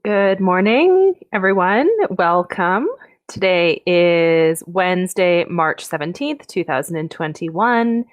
Good morning, everyone. Welcome. Today is Wednesday, March 17th, 2021.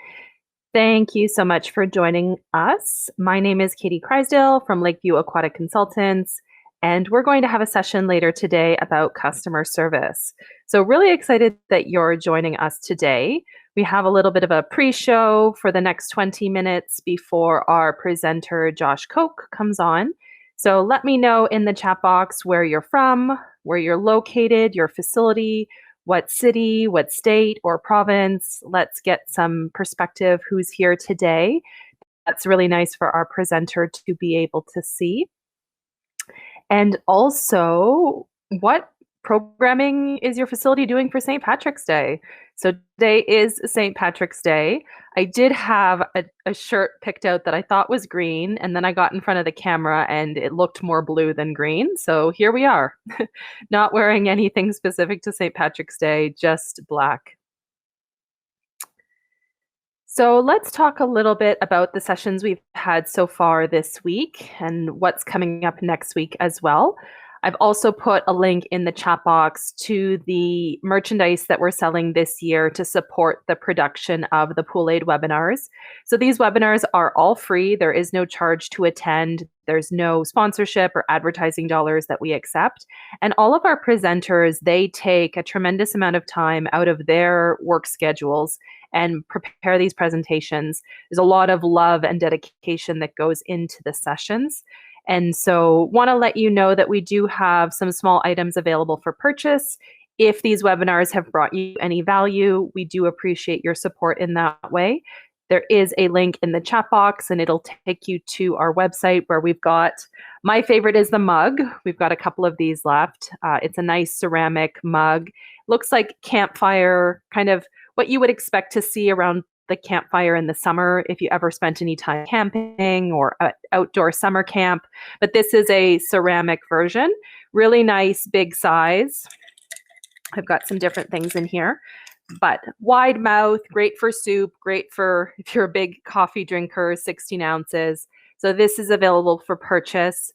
Thank you so much for joining us. My name is Katie Crysdale from Lakeview Aquatic Consultants, and we're going to have a session later today about customer service. So really excited that you're joining us today. We have a little bit of a pre-show for the next 20 minutes before our presenter, Josh Koke, comes on. So let me know in the chat box where you're from, where you're located, your facility, what city, what state or province. Let's get some perspective who's here today. That's really nice for our presenter to be able to see. And also, what programming is your facility doing for St. Patrick's Day? So today is St. Patrick's Day. I did have a shirt picked out that I thought was green, and then I got in front of the camera and it looked more blue than green. So here we are, not wearing anything specific to St. Patrick's Day, just black. So let's talk a little bit about the sessions we've had so far this week and what's coming up next week as well. I've also put a link in the chat box to the merchandise that we're selling this year to support the production of the POOLaide webinars. So these webinars are all free. There is no charge to attend. There's no sponsorship or advertising dollars that we accept. And all of our presenters, they take a tremendous amount of time out of their work schedules and prepare these presentations. There's a lot of love and dedication that goes into the sessions. And so want to let you know that we do have some small items available for purchase. If these webinars have brought you any value, we do appreciate your support in that way. There is a link in the chat box and it'll take you to our website where we've got, my favorite is the mug. We've got a couple of these left. It's a nice ceramic mug. Looks like campfire, kind of what you would expect to see around the campfire in the summer if you ever spent any time camping or outdoor summer camp. But this is a ceramic version, really nice, big size. I've got some different things in here, but wide mouth, great for soup, great for if you're a big coffee drinker, 16 ounces. So this is available for purchase,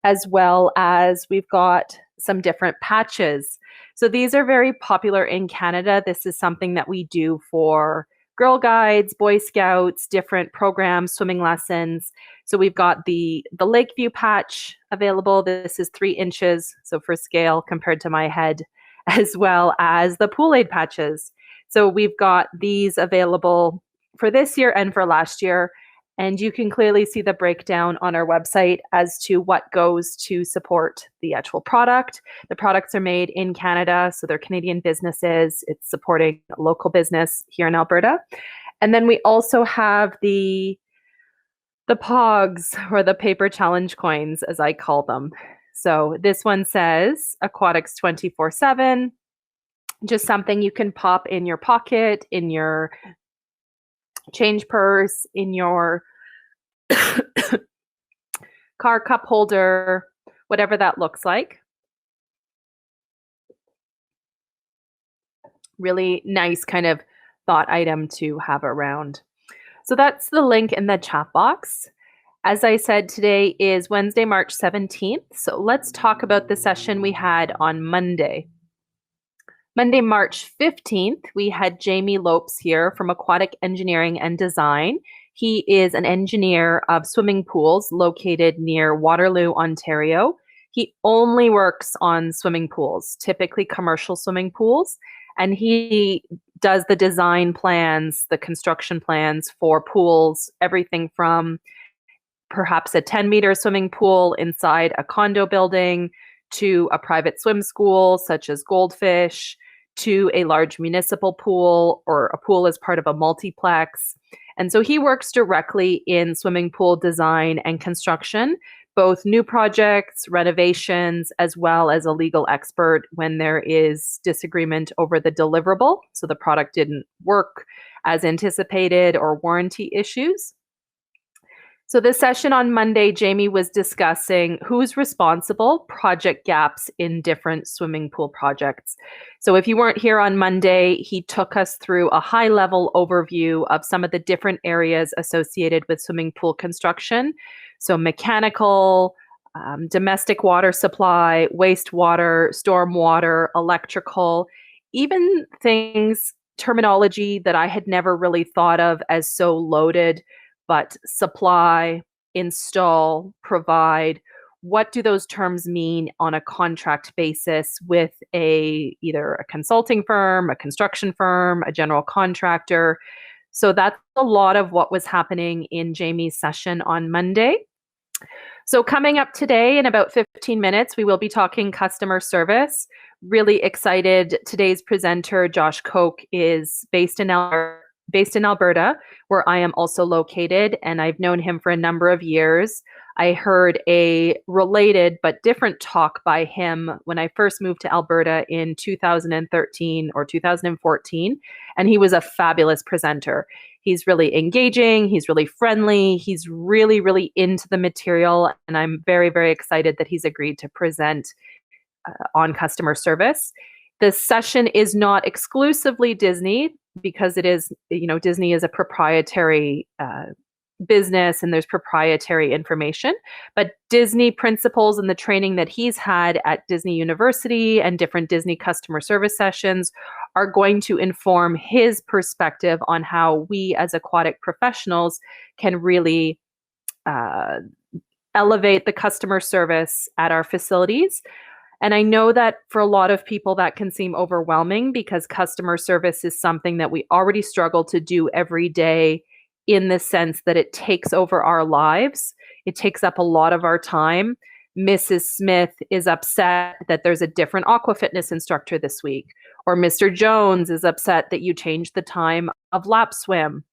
as well as we've got some different patches. So these are very popular in Canada. This is something that we do for Girl Guides, Boy Scouts, different programs, swimming lessons. So we've got the Lakeview patch available. This is 3 inches, so for scale compared to my head, as well as the POOLaide patches. So we've got these available for this year and for last year. And you can clearly see the breakdown on our website as to what goes to support the actual product. The products are made in Canada, so they're Canadian businesses. It's supporting a local business here in Alberta. And then we also have the POGs, or the paper challenge coins, as I call them. So this one says Aquatics 24/7, just something you can pop in your pocket, in your change purse, in your car cup holder, whatever that looks like. Really nice kind of thought item to have around. So that's the link in the chat box. As I said, today is Wednesday, March 17th. So let's talk about the session we had on Monday. Monday, March 15th, we had Jamie Lopes here from Aquatic Engineering and Design. He is an engineer of swimming pools located near Waterloo, Ontario. He only works on swimming pools, typically commercial swimming pools, and he does the design plans, the construction plans for pools, everything from perhaps a 10-meter swimming pool inside a condo building to a private swim school such as Goldfish, to a large municipal pool or a pool as part of a multiplex. And so he works directly in swimming pool design and construction, both new projects, renovations, as well as a legal expert when there is disagreement over the deliverable. So the product didn't work as anticipated or warranty issues. So this session on Monday, Jamie was discussing who's responsible, project gaps in different swimming pool projects. So if you weren't here on Monday, he took us through a high-level overview of some of the different areas associated with swimming pool construction. So mechanical, domestic water supply, wastewater, stormwater, electrical, even things, terminology that I had never really thought of as so loaded, but supply, install, provide. What do those terms mean on a contract basis with either a consulting firm, a construction firm, a general contractor? So that's a lot of what was happening in Jamie's session on Monday. So coming up today in about 15 minutes, we will be talking customer service. Really excited. Today's presenter, Josh Koke, is based in Alberta, where I am also located, and I've known him for a number of years. I heard a related but different talk by him when I first moved to Alberta in 2013 or 2014, and he was a fabulous presenter. He's really engaging, he's really friendly, he's really, really into the material, and I'm very, very excited that he's agreed to present on customer service. The session is not exclusively Disney because it is, Disney is a proprietary business and there's proprietary information, but Disney principles and the training that he's had at Disney University and different Disney customer service sessions are going to inform his perspective on how we as aquatic professionals can really elevate the customer service at our facilities. And I know that for a lot of people that can seem overwhelming because customer service is something that we already struggle to do every day, in the sense that it takes over our lives. It takes up a lot of our time. Mrs. Smith is upset that there's a different aqua fitness instructor this week, or Mr. Jones is upset that you changed the time of lap swim,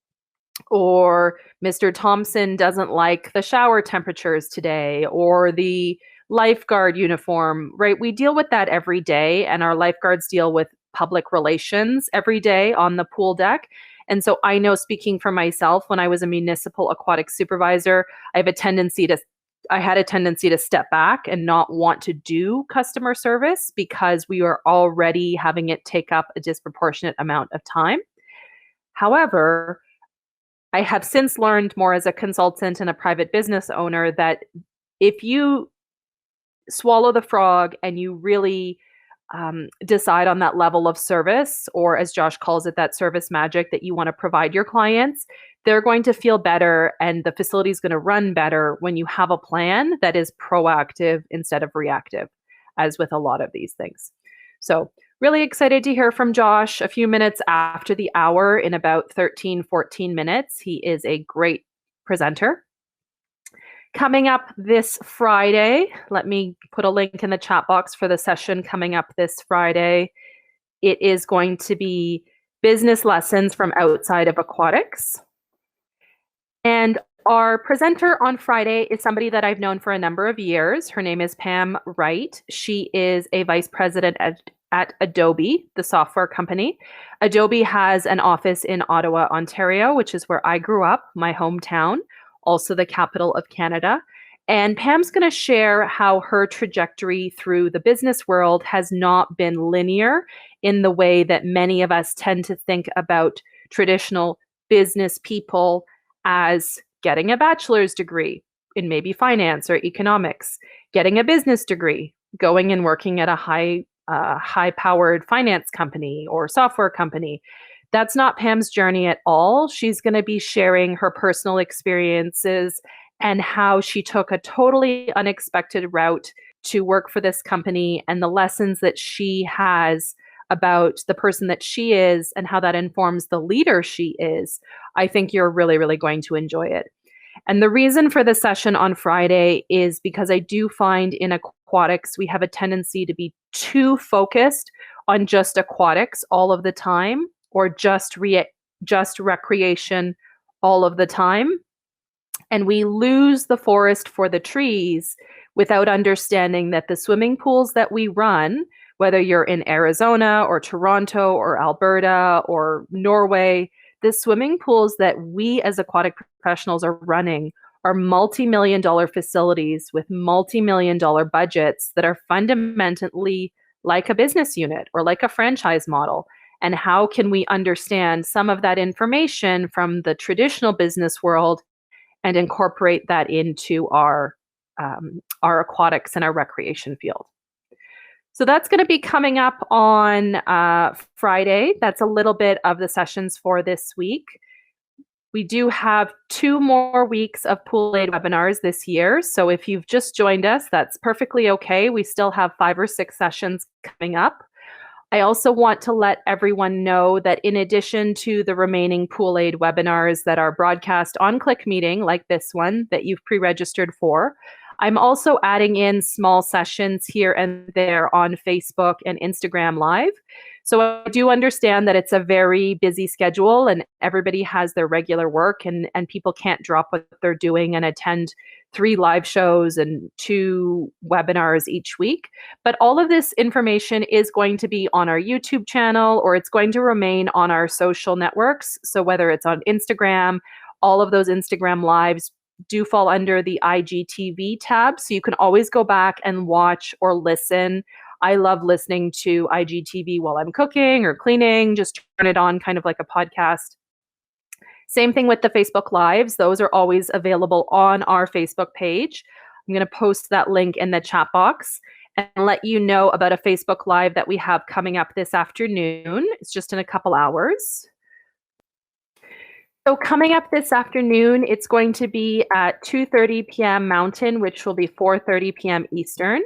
or Mr. Thompson doesn't like the shower temperatures today, or the lifeguard uniform, right? We deal with that every day, and our lifeguards deal with public relations every day on the pool deck. And so I know, speaking for myself, when I was a municipal aquatic supervisor, I had a tendency to step back and not want to do customer service because we were already having it take up a disproportionate amount of time. However, I have since learned more as a consultant and a private business owner that if you swallow the frog and you really decide on that level of service, or as Josh calls it, that service magic that you want to provide your clients, they're going to feel better and the facility is going to run better when you have a plan that is proactive instead of reactive, as with a lot of these things. So really excited to hear from Josh a few minutes after the hour, in about 13, 14 minutes. He is a great presenter. Coming up this Friday, let me put a link in the chat box for the session coming up this Friday. It is going to be business lessons from outside of aquatics. And our presenter on Friday is somebody that I've known for a number of years. Her name is Pam Wright. She is a vice president at Adobe, the software company. Adobe has an office in Ottawa, Ontario, which is where I grew up, my hometown, also the capital of Canada. And Pam's going to share how her trajectory through the business world has not been linear in the way that many of us tend to think about traditional business people as getting a bachelor's degree in maybe finance or economics, getting a business degree, going and working at a high-powered finance company or software company. That's not Pam's journey at all. She's going to be sharing her personal experiences and how she took a totally unexpected route to work for this company, and the lessons that she has about the person that she is and how that informs the leader she is. I think you're really, really going to enjoy it. And the reason for the session on Friday is because I do find in aquatics, we have a tendency to be too focused on just aquatics all of the time, or just recreation all of the time. And we lose the forest for the trees without understanding that the swimming pools that we run, whether you're in Arizona or Toronto or Alberta or Norway, the swimming pools that we as aquatic professionals are running are multi-million-dollar facilities with multi-million-dollar budgets that are fundamentally like a business unit or like a franchise model. And how can we understand some of that information from the traditional business world and incorporate that into our our aquatics and our recreation field. So that's going to be coming up on Friday. That's a little bit of the sessions for this week. We do have 2 more weeks of POOLaide webinars this year. So if you've just joined us, that's perfectly okay. We still have 5 or 6 sessions coming up. I also want to let everyone know that in addition to the remaining POOLaide webinars that are broadcast on Click Meeting, like this one that you've pre-registered for, I'm also adding in small sessions here and there on Facebook and Instagram Live. So I do understand that it's a very busy schedule and everybody has their regular work and people can't drop what they're doing and attend 3 live shows and 2 webinars each week. But all of this information is going to be on our YouTube channel, or it's going to remain on our social networks. So whether it's on Instagram, all of those Instagram lives do fall under the IGTV tab. So you can always go back and watch or listen. I love listening to IGTV while I'm cooking or cleaning, just turn it on kind of like a podcast. Same thing with the Facebook Lives. Those are always available on our Facebook page. I'm going to post that link in the chat box and let you know about a Facebook Live that we have coming up this afternoon. It's just in a couple hours. So coming up this afternoon, it's going to be at 2:30 p.m. Mountain, which will be 4:30 p.m. Eastern.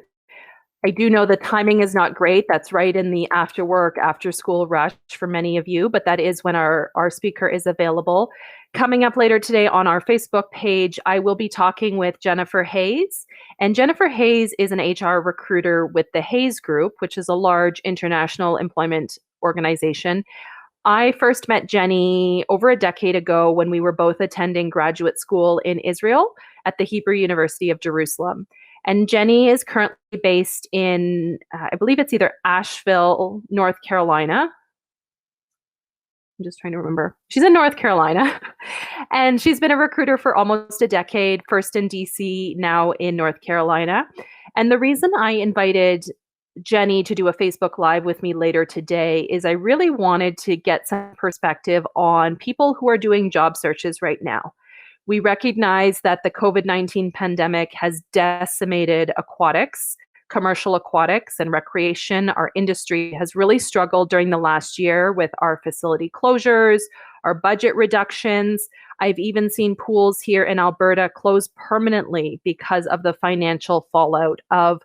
I do know the timing is not great. That's right in the after work, after school rush for many of you, but that is when our speaker is available. Coming up later today on our Facebook page, I will be talking with Jennifer Hayes. And Jennifer Hayes is an HR recruiter with the Hayes Group, which is a large international employment organization. I first met Jenny over a decade ago when we were both attending graduate school in Israel at the Hebrew University of Jerusalem. And Jenny is currently based in, I believe it's either Asheville, North Carolina. I'm just trying to remember. She's in North Carolina. And she's been a recruiter for almost a decade, first in DC, now in North Carolina. And the reason I invited Jenny to do a Facebook Live with me later today is I really wanted to get some perspective on people who are doing job searches right now. We recognize that the COVID-19 pandemic has decimated aquatics, commercial aquatics and recreation. Our industry has really struggled during the last year with our facility closures, our budget reductions. I've even seen pools here in Alberta close permanently because of the financial fallout of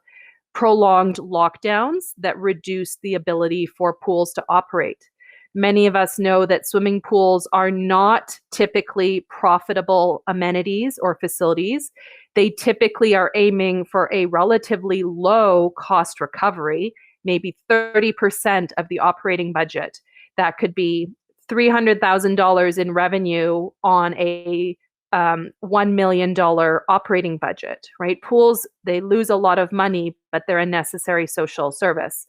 prolonged lockdowns that reduce the ability for pools to operate. Many of us know that swimming pools are not typically profitable amenities or facilities. They typically are aiming for a relatively low cost recovery, maybe 30% of the operating budget. That could be $300,000 in revenue on a $1 million operating budget, right? Pools, they lose a lot of money, but they're a necessary social service.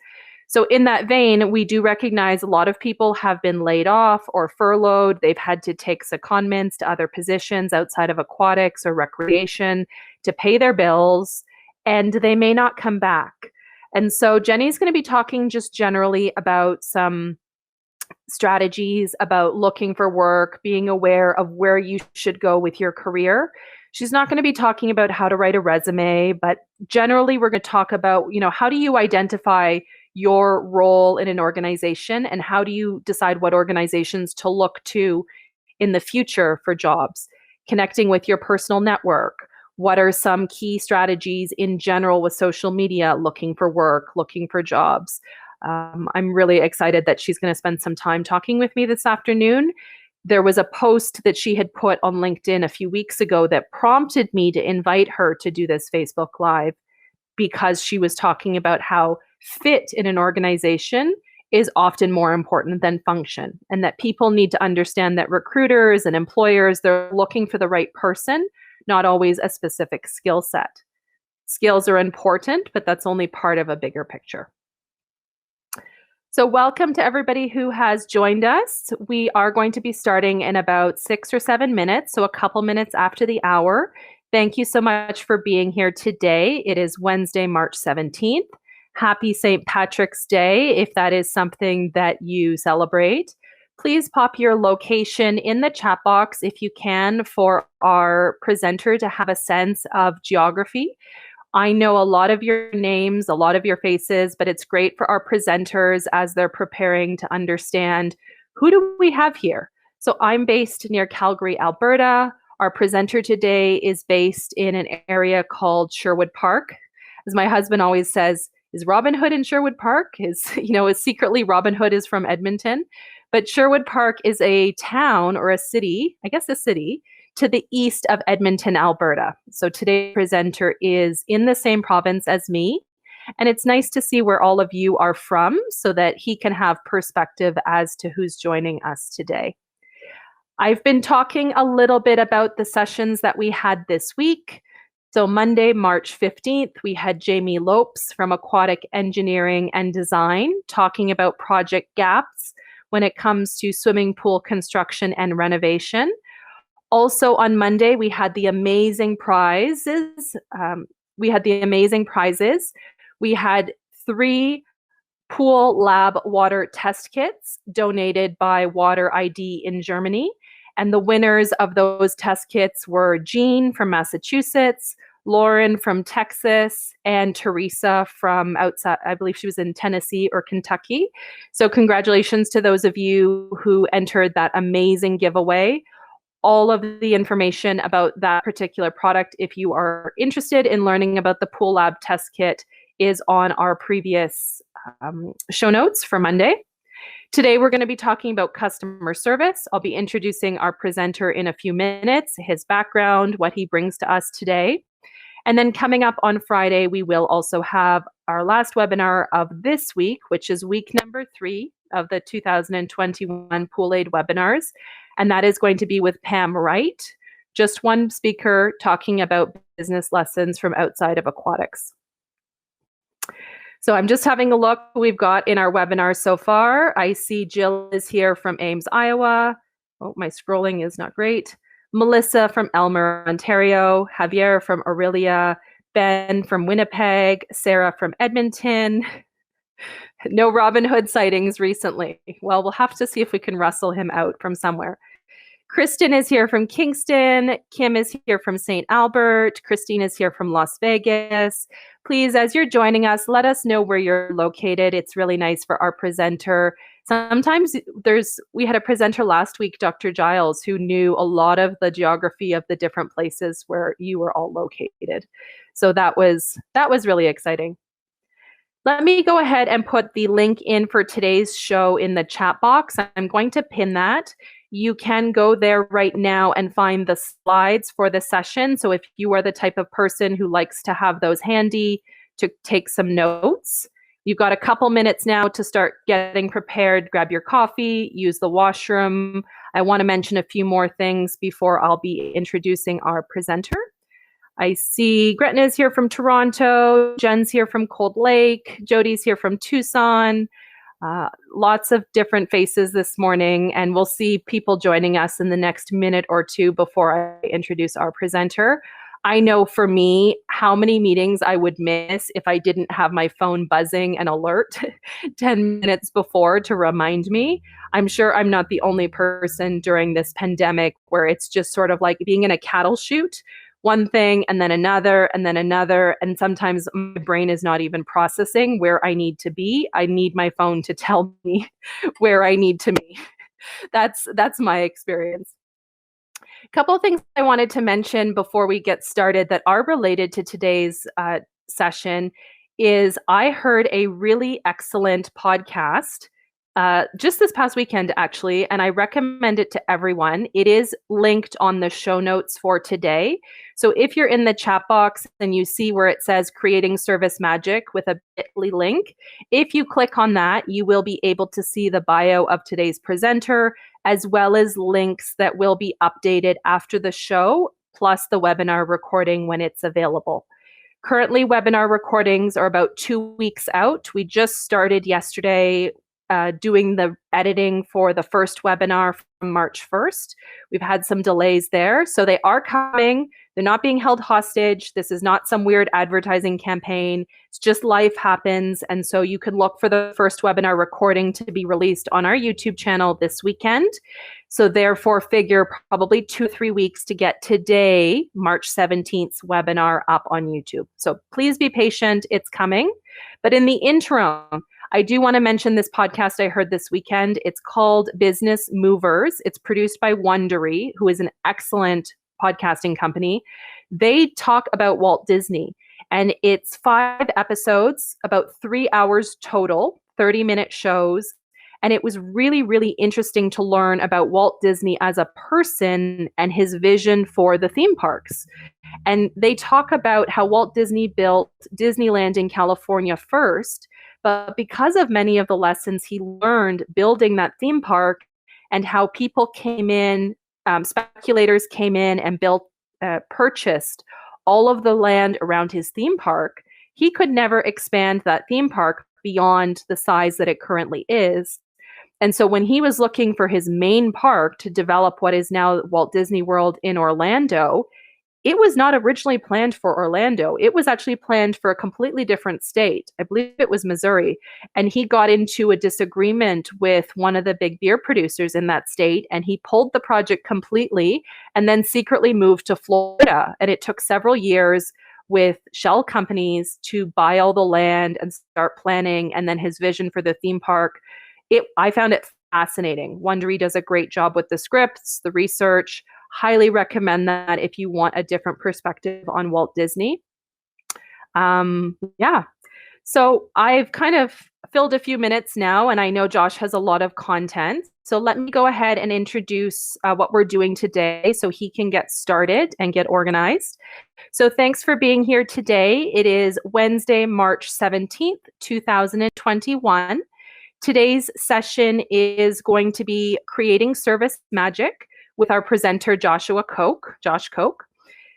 So in that vein, we do recognize a lot of people have been laid off or furloughed. They've had to take secondments to other positions outside of aquatics or recreation to pay their bills, and they may not come back. And so Jenny's going to be talking just generally about some strategies about looking for work, being aware of where you should go with your career. She's not going to be talking about how to write a resume, but generally we're going to talk about, how do you identify your role in an organization and how do you decide what organizations to look to in the future for jobs? Connecting with your personal network. What are some key strategies in general with social media, looking for work, looking for jobs? I'm really excited that she's going to spend some time talking with me this afternoon. There was a post that she had put on LinkedIn a few weeks ago that prompted me to invite her to do this Facebook Live because she was talking about how fit in an organization is often more important than function, and that people need to understand that recruiters and employers, they're looking for the right person, not always a specific skill set. Skills are important, but that's only part of a bigger picture. So welcome to everybody who has joined us. We are going to be starting in about 6 or 7 minutes, so a couple minutes after the hour. Thank you so much for being here today. It is Wednesday, March 17th. Happy St. Patrick's Day, if that is something that you celebrate. please pop your location in the chat box if you can for our presenter to have a sense of geography. I know a lot of your names, a lot of your faces, but it's great for our presenters as they're preparing to understand who do we have here. So I'm based near Calgary, Alberta. Our presenter today is based in an area called Sherwood Park. As my husband always says, is Robin Hood in Sherwood Park? Is secretly Robin Hood is from Edmonton. But Sherwood Park is a town or a city, I guess a city, to the east of Edmonton, Alberta. So today's presenter is in the same province as me. And it's nice to see where all of you are from so that he can have perspective as to who's joining us today. I've been talking a little bit about the sessions that we had this week. So Monday, March 15th, we had Jamie Lopes from Aquatic Engineering and Design talking about project gaps when it comes to swimming pool construction and renovation. Also on Monday, we had the amazing prizes. We had 3 Pool Lab water test kits donated by Water ID in Germany. And the winners of those test kits were Jean from Massachusetts, Lauren from Texas, and Teresa from outside, I believe she was in Tennessee or Kentucky. So congratulations to those of you who entered that amazing giveaway. All of the information about that particular product, if you are interested in learning about the Pool Lab test kit, is on our previous show notes for Monday. Today, we're going to be talking about customer service. I'll be introducing our presenter in a few minutes, his background, what he brings to us today. And then coming up on Friday, we will also have our last webinar of this week, which is week number 3 of the 2021 POOLaide webinars. And that is going to be with Pam Wright, just one speaker talking about business lessons from outside of aquatics. So I'm just having a look who we've got in our webinar so far. I see Jill is here from Ames, Iowa. Oh, my scrolling is not great. Melissa from Elmer, Ontario. Javier from Aurelia. Ben from Winnipeg. Sarah from Edmonton. No Robin Hood sightings recently. Well, we'll have to see if we can rustle him out from somewhere. Kristen is here from Kingston. Kim is here from St. Albert. Christine is here from Las Vegas. Please, as you're joining us, let us know where you're located. It's really nice for our presenter. Sometimes we had a presenter last week, Dr. Giles, who knew a lot of the geography of the different places where you were all located. So that was really exciting. Let me go ahead and put the link in for today's show in the chat box. I'm going to pin that. You can go there right now and find the slides for the session. So if you are the type of person who likes to have those handy to take some notes, you've got a couple minutes now to start getting prepared. Grab your coffee, use the washroom. I want to mention a few more things before I'll be introducing our presenter. I see Gretna is here from Toronto, Jen's here from Cold Lake, Jody's here from Tucson. Lots of different faces this morning, and we'll see people joining us in the next minute or two before I introduce our presenter. I know for me how many meetings I would miss if I didn't have my phone buzzing and alert 10 minutes before to remind me. I'm sure I'm not the only person during this pandemic where it's just sort of like being in a cattle chute. One thing and then another and then another. And sometimes my brain is not even processing where I need to be. I need my phone to tell me where I need to be. That's my experience. A couple of things I wanted to mention before we get started that are related to today's session is I heard a really excellent podcast just this past weekend, actually, and I recommend it to everyone. It is linked on the show notes for today. So if you're in the chat box and you see where it says Creating Service Magic with a bit.ly link, if you click on that, you will be able to see the bio of today's presenter, as well as links that will be updated after the show, plus the webinar recording when it's available. Currently, webinar recordings are about 2 weeks out. We just started yesterday doing the editing for the first webinar from March 1st. We've had some delays there. So they are coming. They're not being held hostage. This is not some weird advertising campaign. It's just life happens. And so you can look for the first webinar recording to be released on our YouTube channel this weekend. So therefore, figure probably 2-3 weeks to get today, March 17th webinar up on YouTube. So please be patient. It's coming. But in the interim, I do want to mention this podcast I heard this weekend. It's called Business Movers. It's produced by Wondery, who is an excellent podcasting company. They talk about Walt Disney, and it's 5 episodes, about 3 hours total, 30-minute shows. And it was really, really interesting to learn about Walt Disney as a person and his vision for the theme parks. And they talk about how Walt Disney built Disneyland in California first, but because of many of the lessons he learned building that theme park and how people came in, speculators came in and purchased all of the land around his theme park, he could never expand that theme park beyond the size that it currently is. And so when he was looking for his main park to develop what is now Walt Disney World in Orlando, it was not originally planned for Orlando. It was actually planned for a completely different state. I believe it was Missouri. And he got into a disagreement with one of the big beer producers in that state, and he pulled the project completely and then secretly moved to Florida. And it took several years with shell companies to buy all the land and start planning, and then his vision for the theme park. I found it fascinating. Wondery does a great job with the scripts, the research. Highly recommend that if you want a different perspective on Walt Disney. Yeah. So I've kind of filled a few minutes now, and I know Josh has a lot of content. So let me go ahead and introduce what we're doing today so he can get started and get organized. So thanks for being here today. It is Wednesday, March 17th, 2021. Today's session is going to be Creating Service Magic with our presenter, Josh Koke.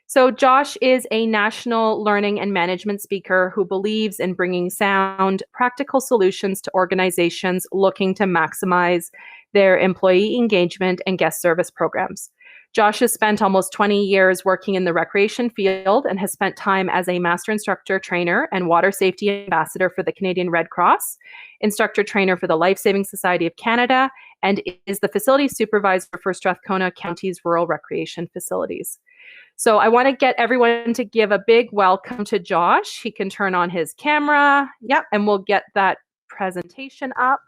So Josh is a national learning and management speaker who believes in bringing sound, practical solutions to organizations looking to maximize their employee engagement and guest service programs. Josh has spent almost 20 years working in the recreation field and has spent time as a master instructor trainer and water safety ambassador for the Canadian Red Cross, instructor trainer for the Life Saving Society of Canada, and is the facility supervisor for Strathcona County's rural recreation facilities. So I want to get everyone to give a big welcome to Josh. He can turn on his camera. Yep, and we'll get that presentation up.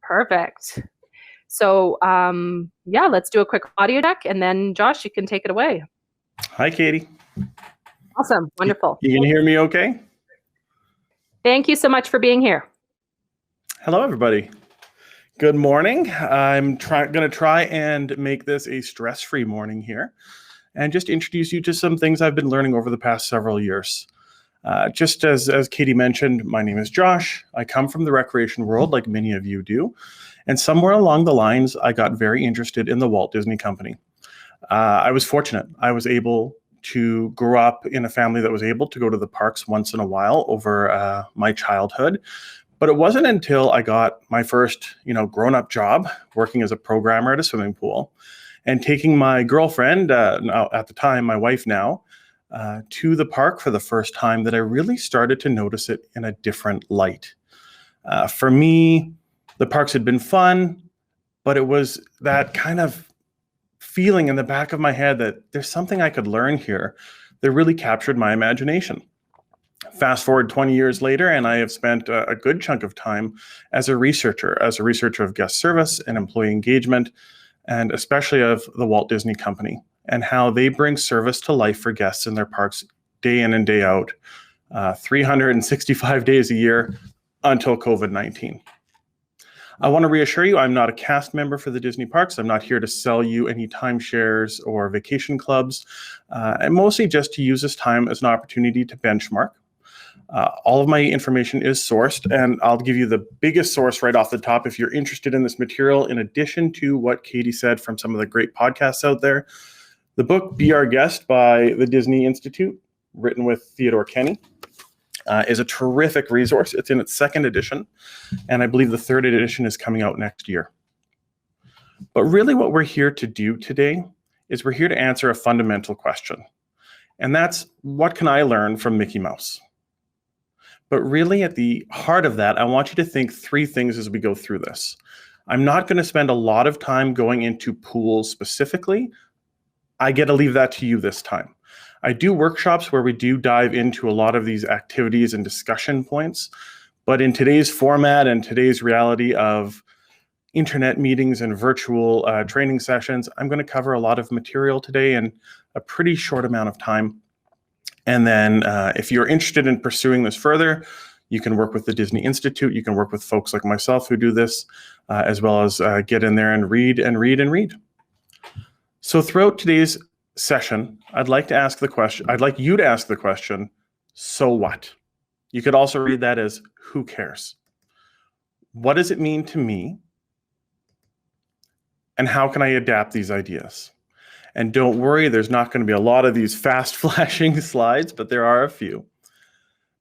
Perfect. So yeah, let's do a quick audio deck, and then Josh, you can take it away. Hi, Katie. Awesome. Wonderful. You can hear me okay? Thank you so much for being here. Hello, everybody. Good morning. I'm going to try and make this a stress-free morning here and just introduce you to some things I've been learning over the past several years. Just as Katie mentioned, my name is Josh. I come from the recreation world like many of you do. And somewhere along the lines, I got very interested in the Walt Disney Company. I was fortunate. I was able to grow up in a family that was able to go to the parks once in a while over my childhood. But it wasn't until I got my first, grown-up job working as a programmer at a swimming pool and taking my girlfriend, at the time, my wife now, to the park for the first time that I really started to notice it in a different light. For me, the parks had been fun, but it was that kind of feeling in the back of my head that there's something I could learn here that really captured my imagination. Fast forward 20 years later, and I have spent a good chunk of time as a researcher of guest service and employee engagement, and especially of the Walt Disney Company and how they bring service to life for guests in their parks day in and day out, 365 days a year until COVID-19. I want to reassure you, I'm not a cast member for the Disney parks. I'm not here to sell you any timeshares or vacation clubs, and mostly just to use this time as an opportunity to benchmark. All of my information is sourced, and I'll give you the biggest source right off the top if you're interested in this material, in addition to what Katie said from some of the great podcasts out there. The book, Be Our Guest by the Disney Institute, written with Theodore Kenny. is a terrific resource. It's in its second edition, and I believe the third edition is coming out next year. But really what we're here to do today is we're here to answer a fundamental question. And that's, what can I learn from Mickey Mouse? But really at the heart of that, I want you to think three things as we go through this. I'm not going to spend a lot of time going into pools specifically. I get to leave that to you this time. I do workshops where we do dive into a lot of these activities and discussion points, but in today's format and today's reality of internet meetings and virtual training sessions, I'm going to cover a lot of material today in a pretty short amount of time. And then if you're interested in pursuing this further, you can work with the Disney Institute. You can work with folks like myself who do this, as well as get in there and read and read and read. So throughout today's session, I'd like you to ask the question, so what? You could also read that as, who cares? What does it mean to me? And how can I adapt these ideas? And don't worry, there's not going to be a lot of these fast flashing slides, but there are a few.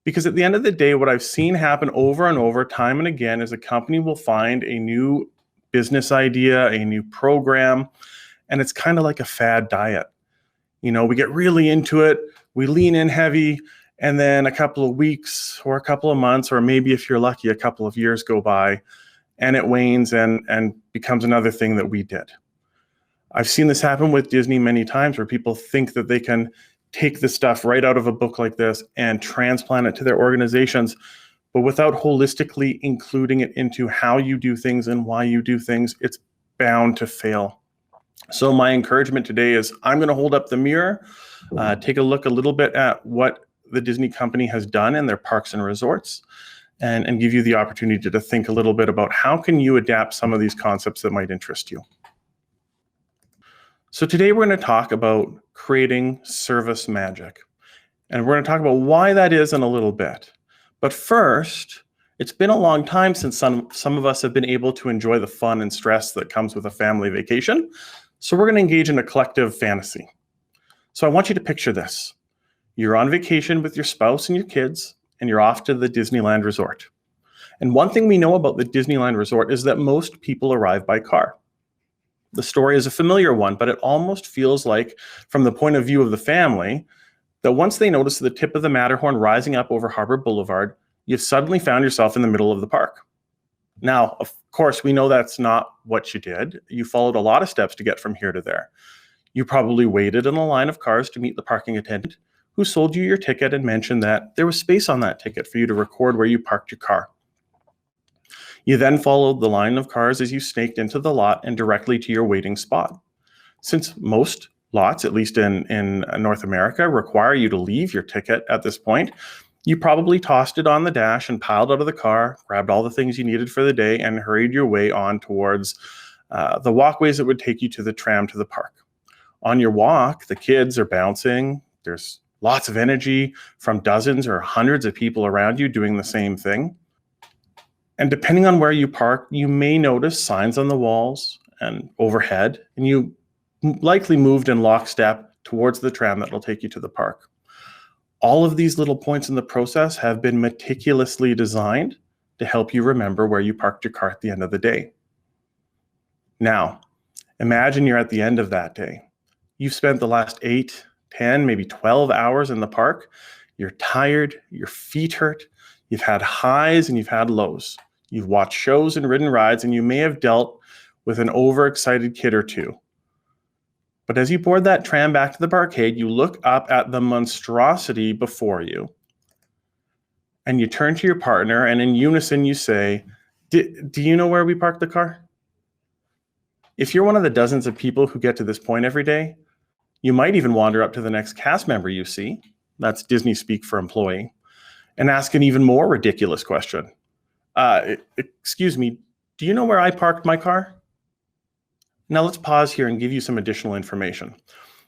Because at the end of the day, what I've seen happen over and over, time and again, is a company will find a new business idea, a new program, and it's kind of like a fad diet. You know, we get really into it, we lean in heavy, and then a couple of weeks or a couple of months, or maybe if you're lucky, a couple of years go by, and it wanes and becomes another thing that we did. I've seen this happen with Disney many times where people think that they can take the stuff right out of a book like this and transplant it to their organizations, but without holistically including it into how you do things and why you do things, it's bound to fail. So my encouragement today is I'm going to hold up the mirror, take a look a little bit at what the Disney company has done in their parks and resorts, and give you the opportunity to think a little bit about how can you adapt some of these concepts that might interest you. So today we're going to talk about creating service magic. And we're going to talk about why that is in a little bit. But first, it's been a long time since some of us have been able to enjoy the fun and stress that comes with a family vacation. So we're going to engage in a collective fantasy. So I want you to picture this. You're on vacation with your spouse and your kids, and you're off to the Disneyland Resort. And one thing we know about the Disneyland Resort is that most people arrive by car. The story is a familiar one, but it almost feels like, from the point of view of the family, that once they notice the tip of the Matterhorn rising up over Harbor Boulevard, you've suddenly found yourself in the middle of the park. Now, of course, we know that's not what you did. You followed a lot of steps to get from here to there. You probably waited in a line of cars to meet the parking attendant who sold you your ticket and mentioned that there was space on that ticket for you to record where you parked your car. You then followed the line of cars as you snaked into the lot and directly to your waiting spot. Since most lots, at least in North America, require you to leave your ticket at this point, you probably tossed it on the dash and piled out of the car, grabbed all the things you needed for the day, and hurried your way on towards the walkways that would take you to the tram to the park. On your walk, the kids are bouncing. There's lots of energy from dozens or hundreds of people around you doing the same thing. And depending on where you park, you may notice signs on the walls and overhead, and you likely moved in lockstep towards the tram that will take you to the park. All of these little points in the process have been meticulously designed to help you remember where you parked your car at the end of the day. Now, imagine you're at the end of that day. You've spent the last 8, 10, maybe 12 hours in the park. You're tired, your feet hurt, you've had highs and you've had lows. You've watched shows and ridden rides, and you may have dealt with an overexcited kid or two. But as you board that tram back to the barcade, you look up at the monstrosity before you, and you turn to your partner, and in unison you say, do you know where we parked the car? If you're one of the dozens of people who get to this point every day, you might even wander up to the next cast member you see, that's Disney speak for employee, and ask an even more ridiculous question. Excuse me, do you know where I parked my car? Now let's pause here and give you some additional information.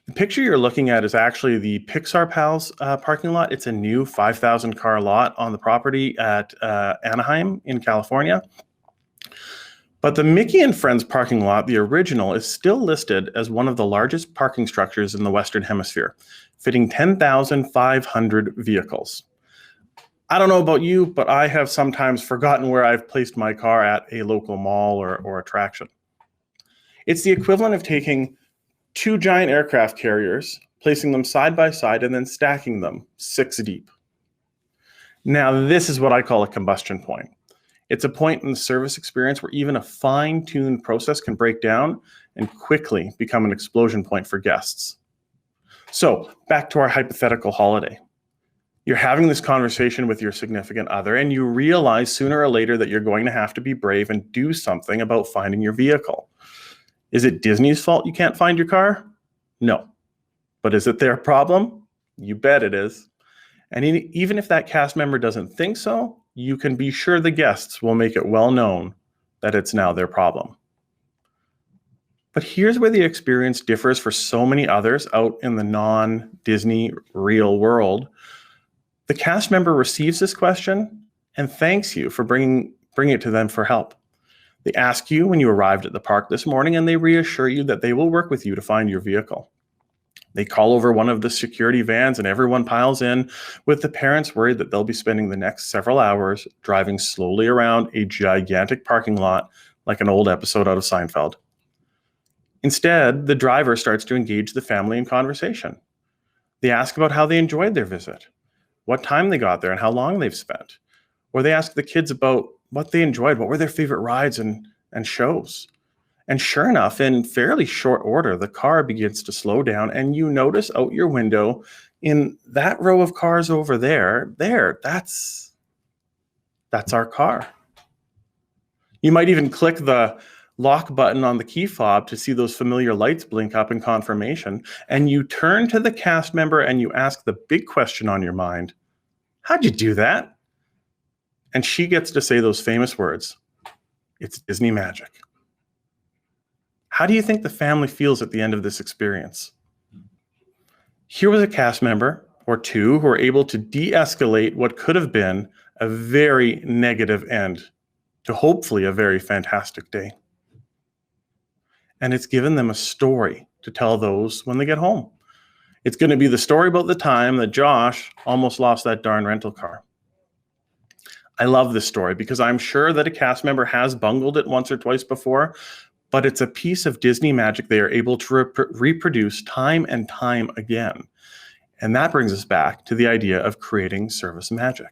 The picture you're looking at is actually the Pixar Pals parking lot. It's a new 5,000 car lot on the property at Anaheim in California. But the Mickey and Friends parking lot, the original, is still listed as one of the largest parking structures in the Western Hemisphere, fitting 10,500 vehicles. I don't know about you, but I have sometimes forgotten where I've placed my car at a local mall or attraction. It's the equivalent of taking two giant aircraft carriers, placing them side by side, and then stacking them 6 deep. Now, this is what I call a combustion point. It's a point in the service experience where even a fine-tuned process can break down and quickly become an explosion point for guests. So, back to our hypothetical holiday. You're having this conversation with your significant other, and you realize sooner or later that you're going to have to be brave and do something about finding your vehicle. Is it Disney's fault you can't find your car? No. But is it their problem? You bet it is. And even if that cast member doesn't think so, you can be sure the guests will make it well known that it's now their problem. But here's where the experience differs for so many others out in the non-Disney real world. The cast member receives this question and thanks you for bringing it to them for help. They ask you when you arrived at the park this morning, and they reassure you that they will work with you to find your vehicle. They call over one of the security vans and everyone piles in, with the parents worried that they'll be spending the next several hours driving slowly around a gigantic parking lot like an old episode out of Seinfeld. Instead, the driver starts to engage the family in conversation. They ask about how they enjoyed their visit, what time they got there, and how long they've spent. Or they ask the kids about what they enjoyed, what were their favorite rides and shows. And sure enough, in fairly short order, the car begins to slow down, and you notice out your window in that row of cars over there, that's our car. You might even click the lock button on the key fob to see those familiar lights blink up in confirmation, and you turn to the cast member and you ask the big question on your mind, how'd you do that? And she gets to say those famous words, it's Disney magic. How do you think the family feels at the end of this experience? Here was a cast member or two who were able to de-escalate what could have been a very negative end to hopefully a very fantastic day. And it's given them a story to tell those when they get home. It's going to be the story about the time that Josh almost lost that darn rental car. I love this story because I'm sure that a cast member has bungled it once or twice before, but it's a piece of Disney magic they are able to reproduce time and time again. And that brings us back to the idea of creating service magic.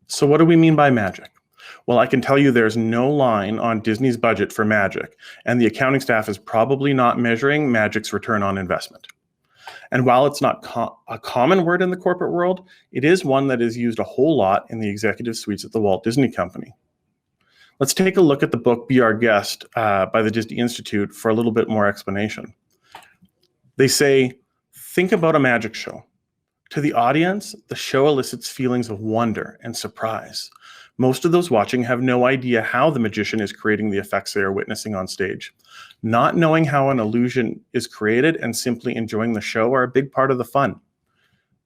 So what do we mean by magic? Well, I can tell you there's no line on Disney's budget for magic, and the accounting staff is probably not measuring magic's return on investment. And while it's not a common word in the corporate world, it is one that is used a whole lot in the executive suites at the Walt Disney Company. Let's take a look at the book Be Our Guest by the Disney Institute for a little bit more explanation. They say, think about a magic show. To the audience, the show elicits feelings of wonder and surprise. Most of those watching have no idea how the magician is creating the effects they are witnessing on stage. Not knowing how an illusion is created and simply enjoying the show are a big part of the fun.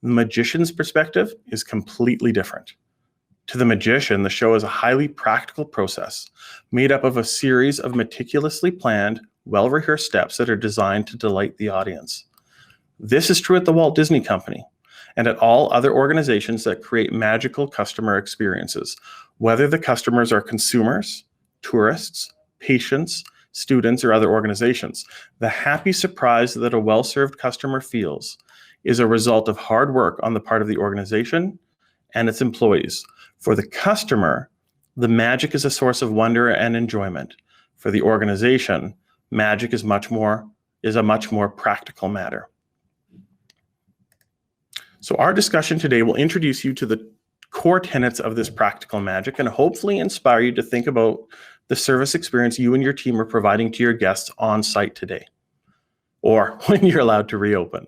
The magician's perspective is completely different. To the magician, the show is a highly practical process made up of a series of meticulously planned, well-rehearsed steps that are designed to delight the audience. This is true at the Walt Disney Company and at all other organizations that create magical customer experiences, whether the customers are consumers, tourists, patients, students, or other organizations. The happy surprise that a well-served customer feels is a result of hard work on the part of the organization and its employees. For the customer, the magic is a source of wonder and enjoyment. For the organization, magic is a much more practical matter. So our discussion today will introduce you to the core tenets of this practical magic and hopefully inspire you to think about the service experience you and your team are providing to your guests on site today, or when you're allowed to reopen.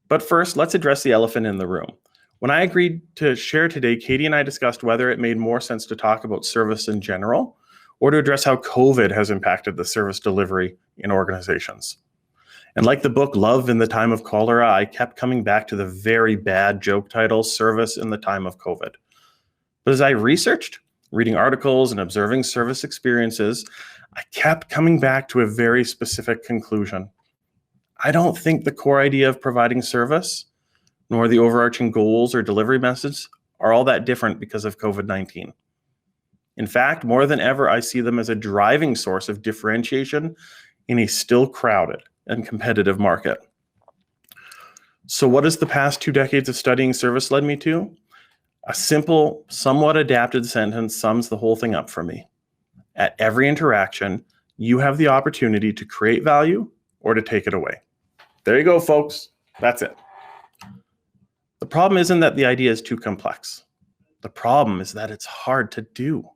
But first, let's address the elephant in the room. When I agreed to share today, Katie and I discussed whether it made more sense to talk about service in general or to address how COVID has impacted the service delivery in organizations. And like the book Love in the Time of Cholera, I kept coming back to the very bad joke title, Service in the Time of COVID. But as I researched, reading articles and observing service experiences, I kept coming back to a very specific conclusion. I don't think the core idea of providing service, nor the overarching goals or delivery methods are all that different because of COVID-19. In fact, more than ever, I see them as a driving source of differentiation in a still crowded and competitive market. So what has the past 2 decades of studying service led me to? A simple, somewhat adapted sentence sums the whole thing up for me. At every interaction, you have the opportunity to create value or to take it away. There you go, folks. That's it. The problem isn't that the idea is too complex. The problem is that it's hard to do.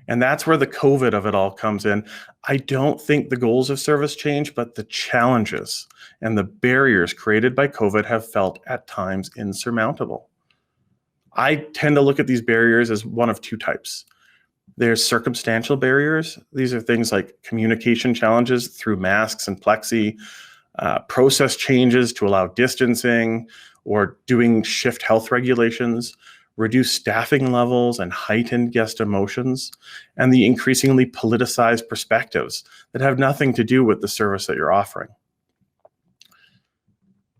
And that's where the COVID of it all comes in. I don't think the goals of service change, but the challenges and the barriers created by COVID have felt at times insurmountable. I tend to look at these barriers as one of 2 types. There's circumstantial barriers. These are things like communication challenges through masks and plexi, process changes to allow distancing, or doing shift health regulations, reduced staffing levels and heightened guest emotions, and the increasingly politicized perspectives that have nothing to do with the service that you're offering.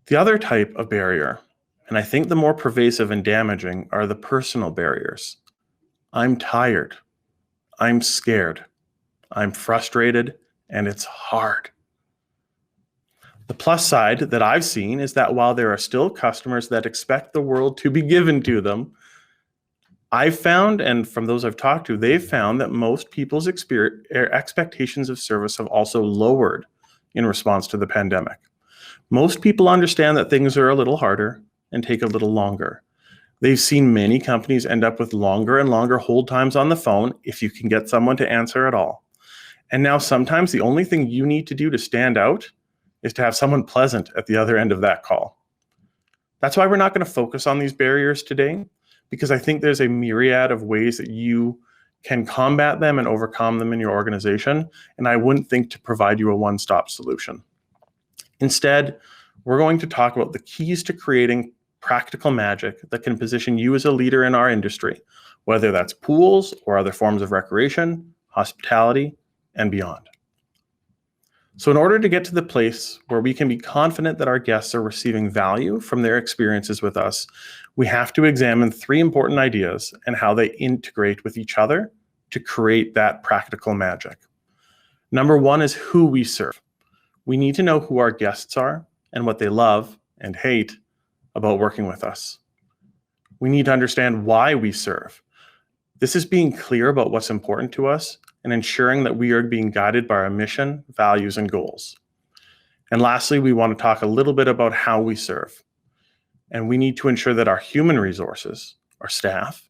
The other type of barrier, and I think the more pervasive and damaging, are the personal barriers. I'm tired. I'm scared. I'm frustrated, and it's hard. The plus side that I've seen is that while there are still customers that expect the world to be given to them, I've found, and from those I've talked to, they've found that most people's expectations of service have also lowered in response to the pandemic. Most people understand that things are a little harder and take a little longer. They've seen many companies end up with longer and longer hold times on the phone if you can get someone to answer at all. And now sometimes the only thing you need to do to stand out is to have someone pleasant at the other end of that call. That's why we're not going to focus on these barriers today, because I think there's a myriad of ways that you can combat them and overcome them in your organization, and I wouldn't think to provide you a one-stop solution. Instead, we're going to talk about the keys to creating practical magic that can position you as a leader in our industry, whether that's pools or other forms of recreation, hospitality, and beyond. So in order to get to the place where we can be confident that our guests are receiving value from their experiences with us, we have to examine 3 important ideas and how they integrate with each other to create that practical magic. Number 1 is who we serve. We need to know who our guests are and what they love and hate about working with us. We need to understand why we serve. This is being clear about what's important to us and ensuring that we are being guided by our mission, values, and goals. And lastly, we want to talk a little bit about how we serve. And we need to ensure that our human resources, our staff,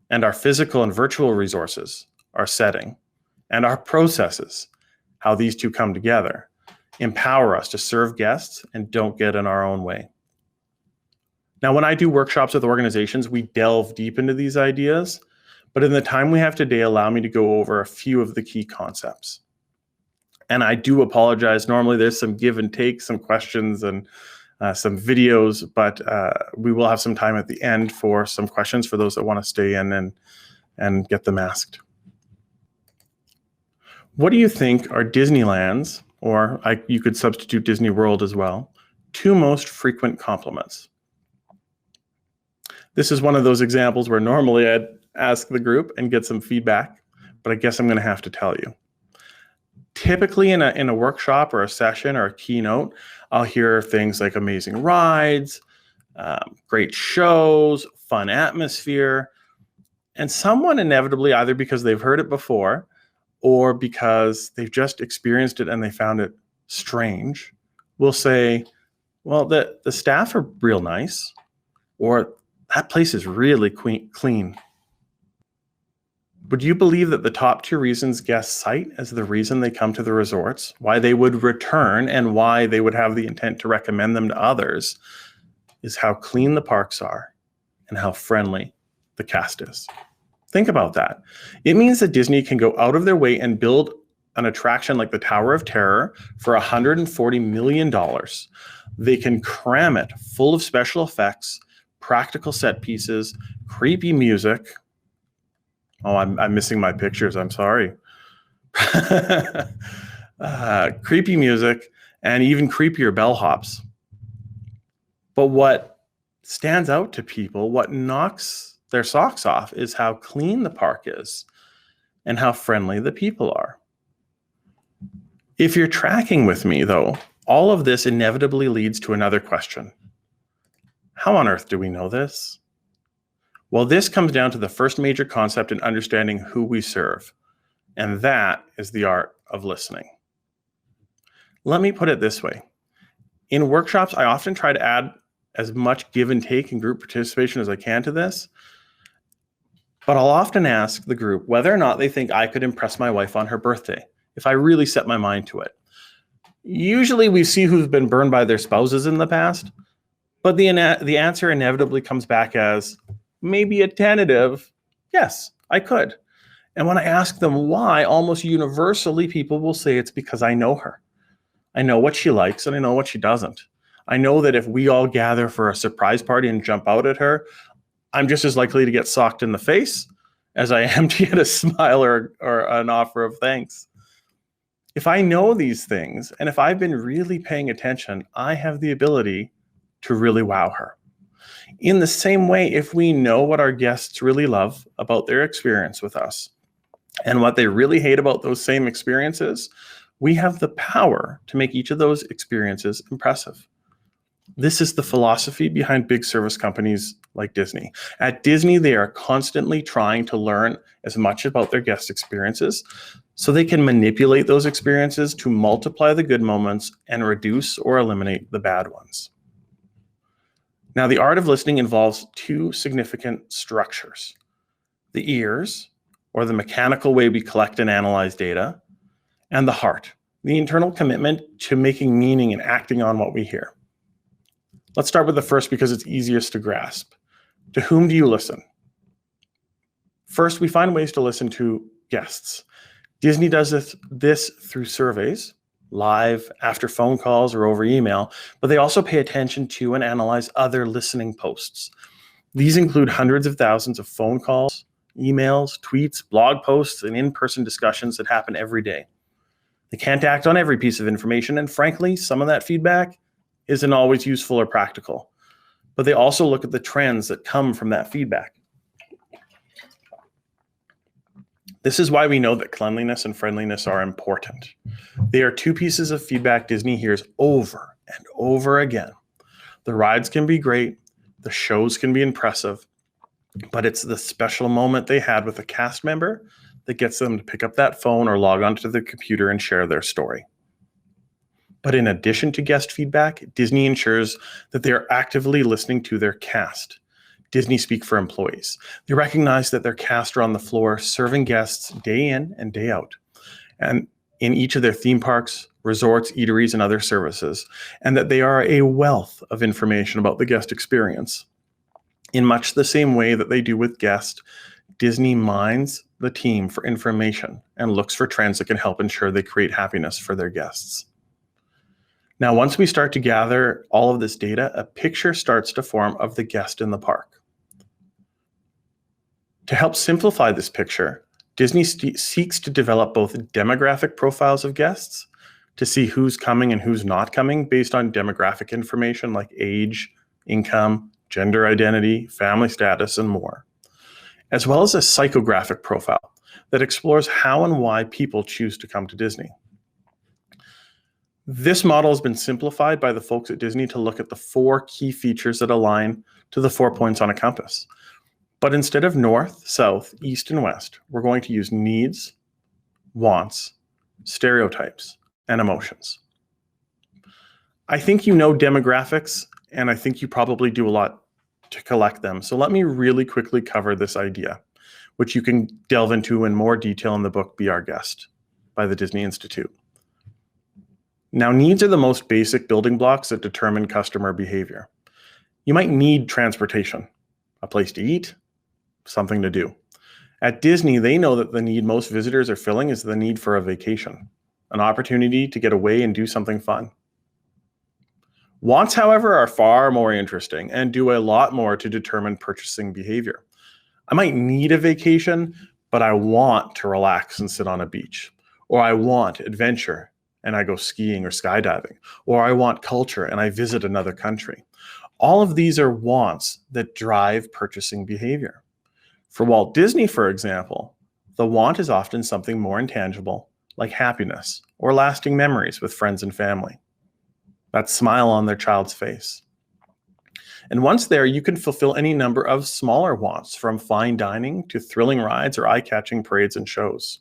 and our physical and virtual resources, our setting, and our processes, how these 2 come together, empower us to serve guests and don't get in our own way. Now, when I do workshops with organizations, we delve deep into these ideas, but in the time we have today, allow me to go over a few of the key concepts. And I do apologize. Normally there's some give and take, some questions and some videos, but we will have some time at the end for some questions for those that want to stay in and get them asked. What do you think are Disneyland's, or you could substitute Disney World as well, 2 most frequent compliments? This is one of those examples where normally I'd ask the group and get some feedback, but I guess I'm going to have to tell you. Typically in a workshop or a session or a keynote, I'll hear things like amazing rides, great shows, fun atmosphere, and someone inevitably, either because they've heard it before or because they've just experienced it and they found it strange, will say, well, the staff are real nice, or that place is really clean. Would you believe that the top 2 reasons guests cite as the reason they come to the resorts, why they would return, and why they would have the intent to recommend them to others, is how clean the parks are and how friendly the cast is? Think about that. It means that Disney can go out of their way and build an attraction like the Tower of Terror for $140 million. They can cram it full of special effects, practical set pieces, creepy music. Oh, I'm missing my pictures. I'm sorry. Creepy music and even creepier bellhops. But what stands out to people, what knocks their socks off, is how clean the park is and how friendly the people are. If you're tracking with me, though, all of this inevitably leads to another question. How on earth do we know this? Well, this comes down to the first major concept in understanding who we serve, and that is the art of listening. Let me put it this way. In workshops, I often try to add as much give and take and group participation as I can to this, but I'll often ask the group whether or not they think I could impress my wife on her birthday, if I really set my mind to it. Usually we see who's been burned by their spouses in the past, but the answer inevitably comes back as maybe a tentative, yes, I could. And when I ask them why, almost universally people will say it's because I know her. I know what she likes and I know what she doesn't. I know that if we all gather for a surprise party and jump out at her, I'm just as likely to get socked in the face as I am to get a smile or an offer of thanks. If I know these things, and if I've been really paying attention, I have the ability to really wow her. In the same way, if we know what our guests really love about their experience with us and what they really hate about those same experiences, we have the power to make each of those experiences impressive. This is the philosophy behind big service companies like Disney. At Disney, they are constantly trying to learn as much about their guest experiences so they can manipulate those experiences to multiply the good moments and reduce or eliminate the bad ones. Now, the art of listening involves two significant structures: the ears, or the mechanical way we collect and analyze data, and the heart, the internal commitment to making meaning and acting on what we hear. Let's start with the first because it's easiest to grasp. To whom do you listen? First, we find ways to listen to guests. Disney does this through surveys, live, after phone calls, or over email, but they also pay attention to and analyze other listening posts. These include hundreds of thousands of phone calls, emails, tweets, blog posts, and in-person discussions that happen every day. They can't act on every piece of information, and frankly, some of that feedback isn't always useful or practical. But they also look at the trends that come from that feedback. This is why we know that cleanliness and friendliness are important. They are two pieces of feedback Disney hears over and over again. The rides can be great, the shows can be impressive, but it's the special moment they had with a cast member that gets them to pick up that phone or log onto the computer and share their story. But in addition to guest feedback, Disney ensures that they are actively listening to their cast. Disney speak for employees. They recognize that their cast are on the floor serving guests day in and day out, and in each of their theme parks, resorts, eateries, and other services, and that they are a wealth of information about the guest experience. In much the same way that they do with guests, Disney mines the team for information and looks for trends that can help ensure they create happiness for their guests. Now, once we start to gather all of this data, a picture starts to form of the guest in the park. To help simplify this picture, Disney seeks to develop both demographic profiles of guests to see who's coming and who's not coming based on demographic information like age, income, gender identity, family status, and more, as well as a psychographic profile that explores how and why people choose to come to Disney. This model has been simplified by the folks at Disney to look at the 4 key features that align to the 4 points on a compass. But instead of north, south, east, and west, we're going to use needs, wants, stereotypes, and emotions. I think you know demographics, and I think you probably do a lot to collect them. So let me really quickly cover this idea, which you can delve into in more detail in the book Be Our Guest by the Disney Institute. Now, needs are the most basic building blocks that determine customer behavior. You might need transportation, a place to eat, something to do. At Disney, they know that the need most visitors are filling is the need for a vacation, an opportunity to get away and do something fun. Wants, however, are far more interesting and do a lot more to determine purchasing behavior. I might need a vacation, but I want to relax and sit on a beach. Or I want adventure and I go skiing or skydiving. Or I want culture and I visit another country. All of these are wants that drive purchasing behavior. For Walt Disney, for example, the want is often something more intangible, like happiness or lasting memories with friends and family. That smile on their child's face. And once there, you can fulfill any number of smaller wants, from fine dining to thrilling rides or eye-catching parades and shows.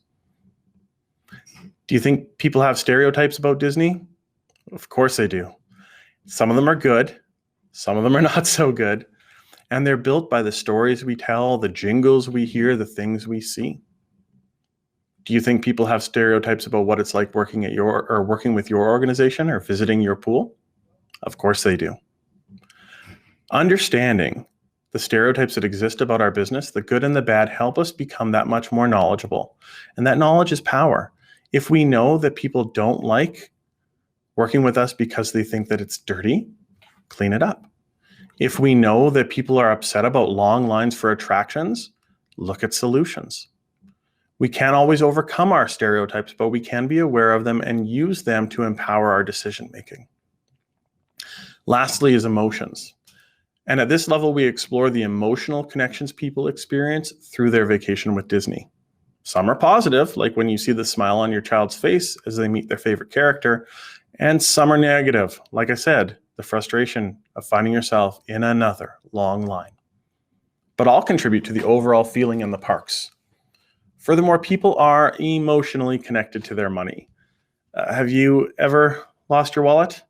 Do you think people have stereotypes about Disney? Of course they do. Some of them are good, some of them are not so good, and they're built by the stories we tell, the jingles we hear, the things we see. Do you think people have stereotypes about what it's like working with your organization or visiting your pool? Of course they do. Understanding the stereotypes that exist about our business, the good and the bad, help us become that much more knowledgeable. And that knowledge is power. If we know that people don't like working with us because they think that it's dirty, clean it up. If we know that people are upset about long lines for attractions, look at solutions. We can't always overcome our stereotypes, but we can be aware of them and use them to empower our decision making. Lastly is emotions. And at this level, we explore the emotional connections people experience through their vacation with Disney. Some are positive, like when you see the smile on your child's face as they meet their favorite character, and some are negative, like I said, the frustration of finding yourself in another long line. But all contribute to the overall feeling in the parks. Furthermore, people are emotionally connected to their money. Have you ever lost your wallet?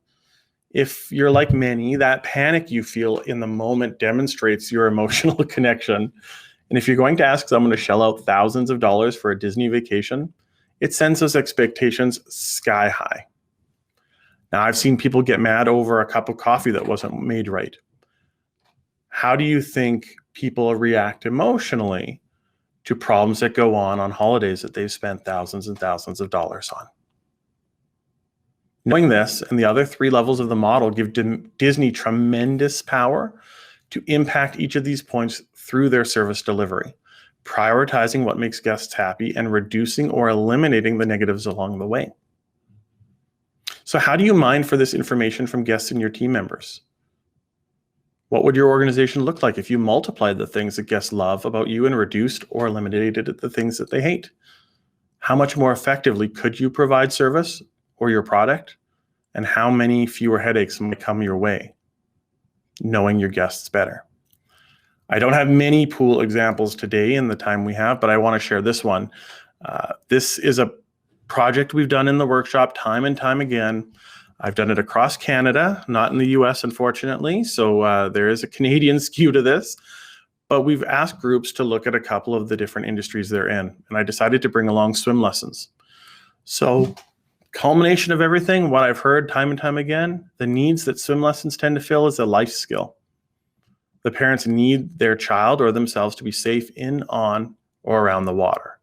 If you're like many, that panic you feel in the moment demonstrates your emotional connection. And if you're going to ask someone to shell out thousands of dollars for a Disney vacation, it sends those expectations sky high. Now, I've seen people get mad over a cup of coffee that wasn't made right. How do you think people react emotionally to problems that go on holidays that they've spent thousands and thousands of dollars on? Knowing this and the other three levels of the model give Disney tremendous power to impact each of these points through their service delivery, prioritizing what makes guests happy and reducing or eliminating the negatives along the way. So how do you mine for this information from guests and your team members? What would your organization look like if you multiplied the things that guests love about you and reduced or eliminated the things that they hate? How much more effectively could you provide service or your product? And how many fewer headaches might come your way, knowing your guests better? I don't have many pool examples today in the time we have, but I want to share this one. This is a project we've done in the workshop time and time again. I've done it across Canada, not in the US, unfortunately. So there is a Canadian skew to this, but we've asked groups to look at a couple of the different industries they're in. And I decided to bring along swim lessons. So culmination of everything, what I've heard time and time again, the needs that swim lessons tend to fill is a life skill. The parents need their child or themselves to be safe in, on, or around the water.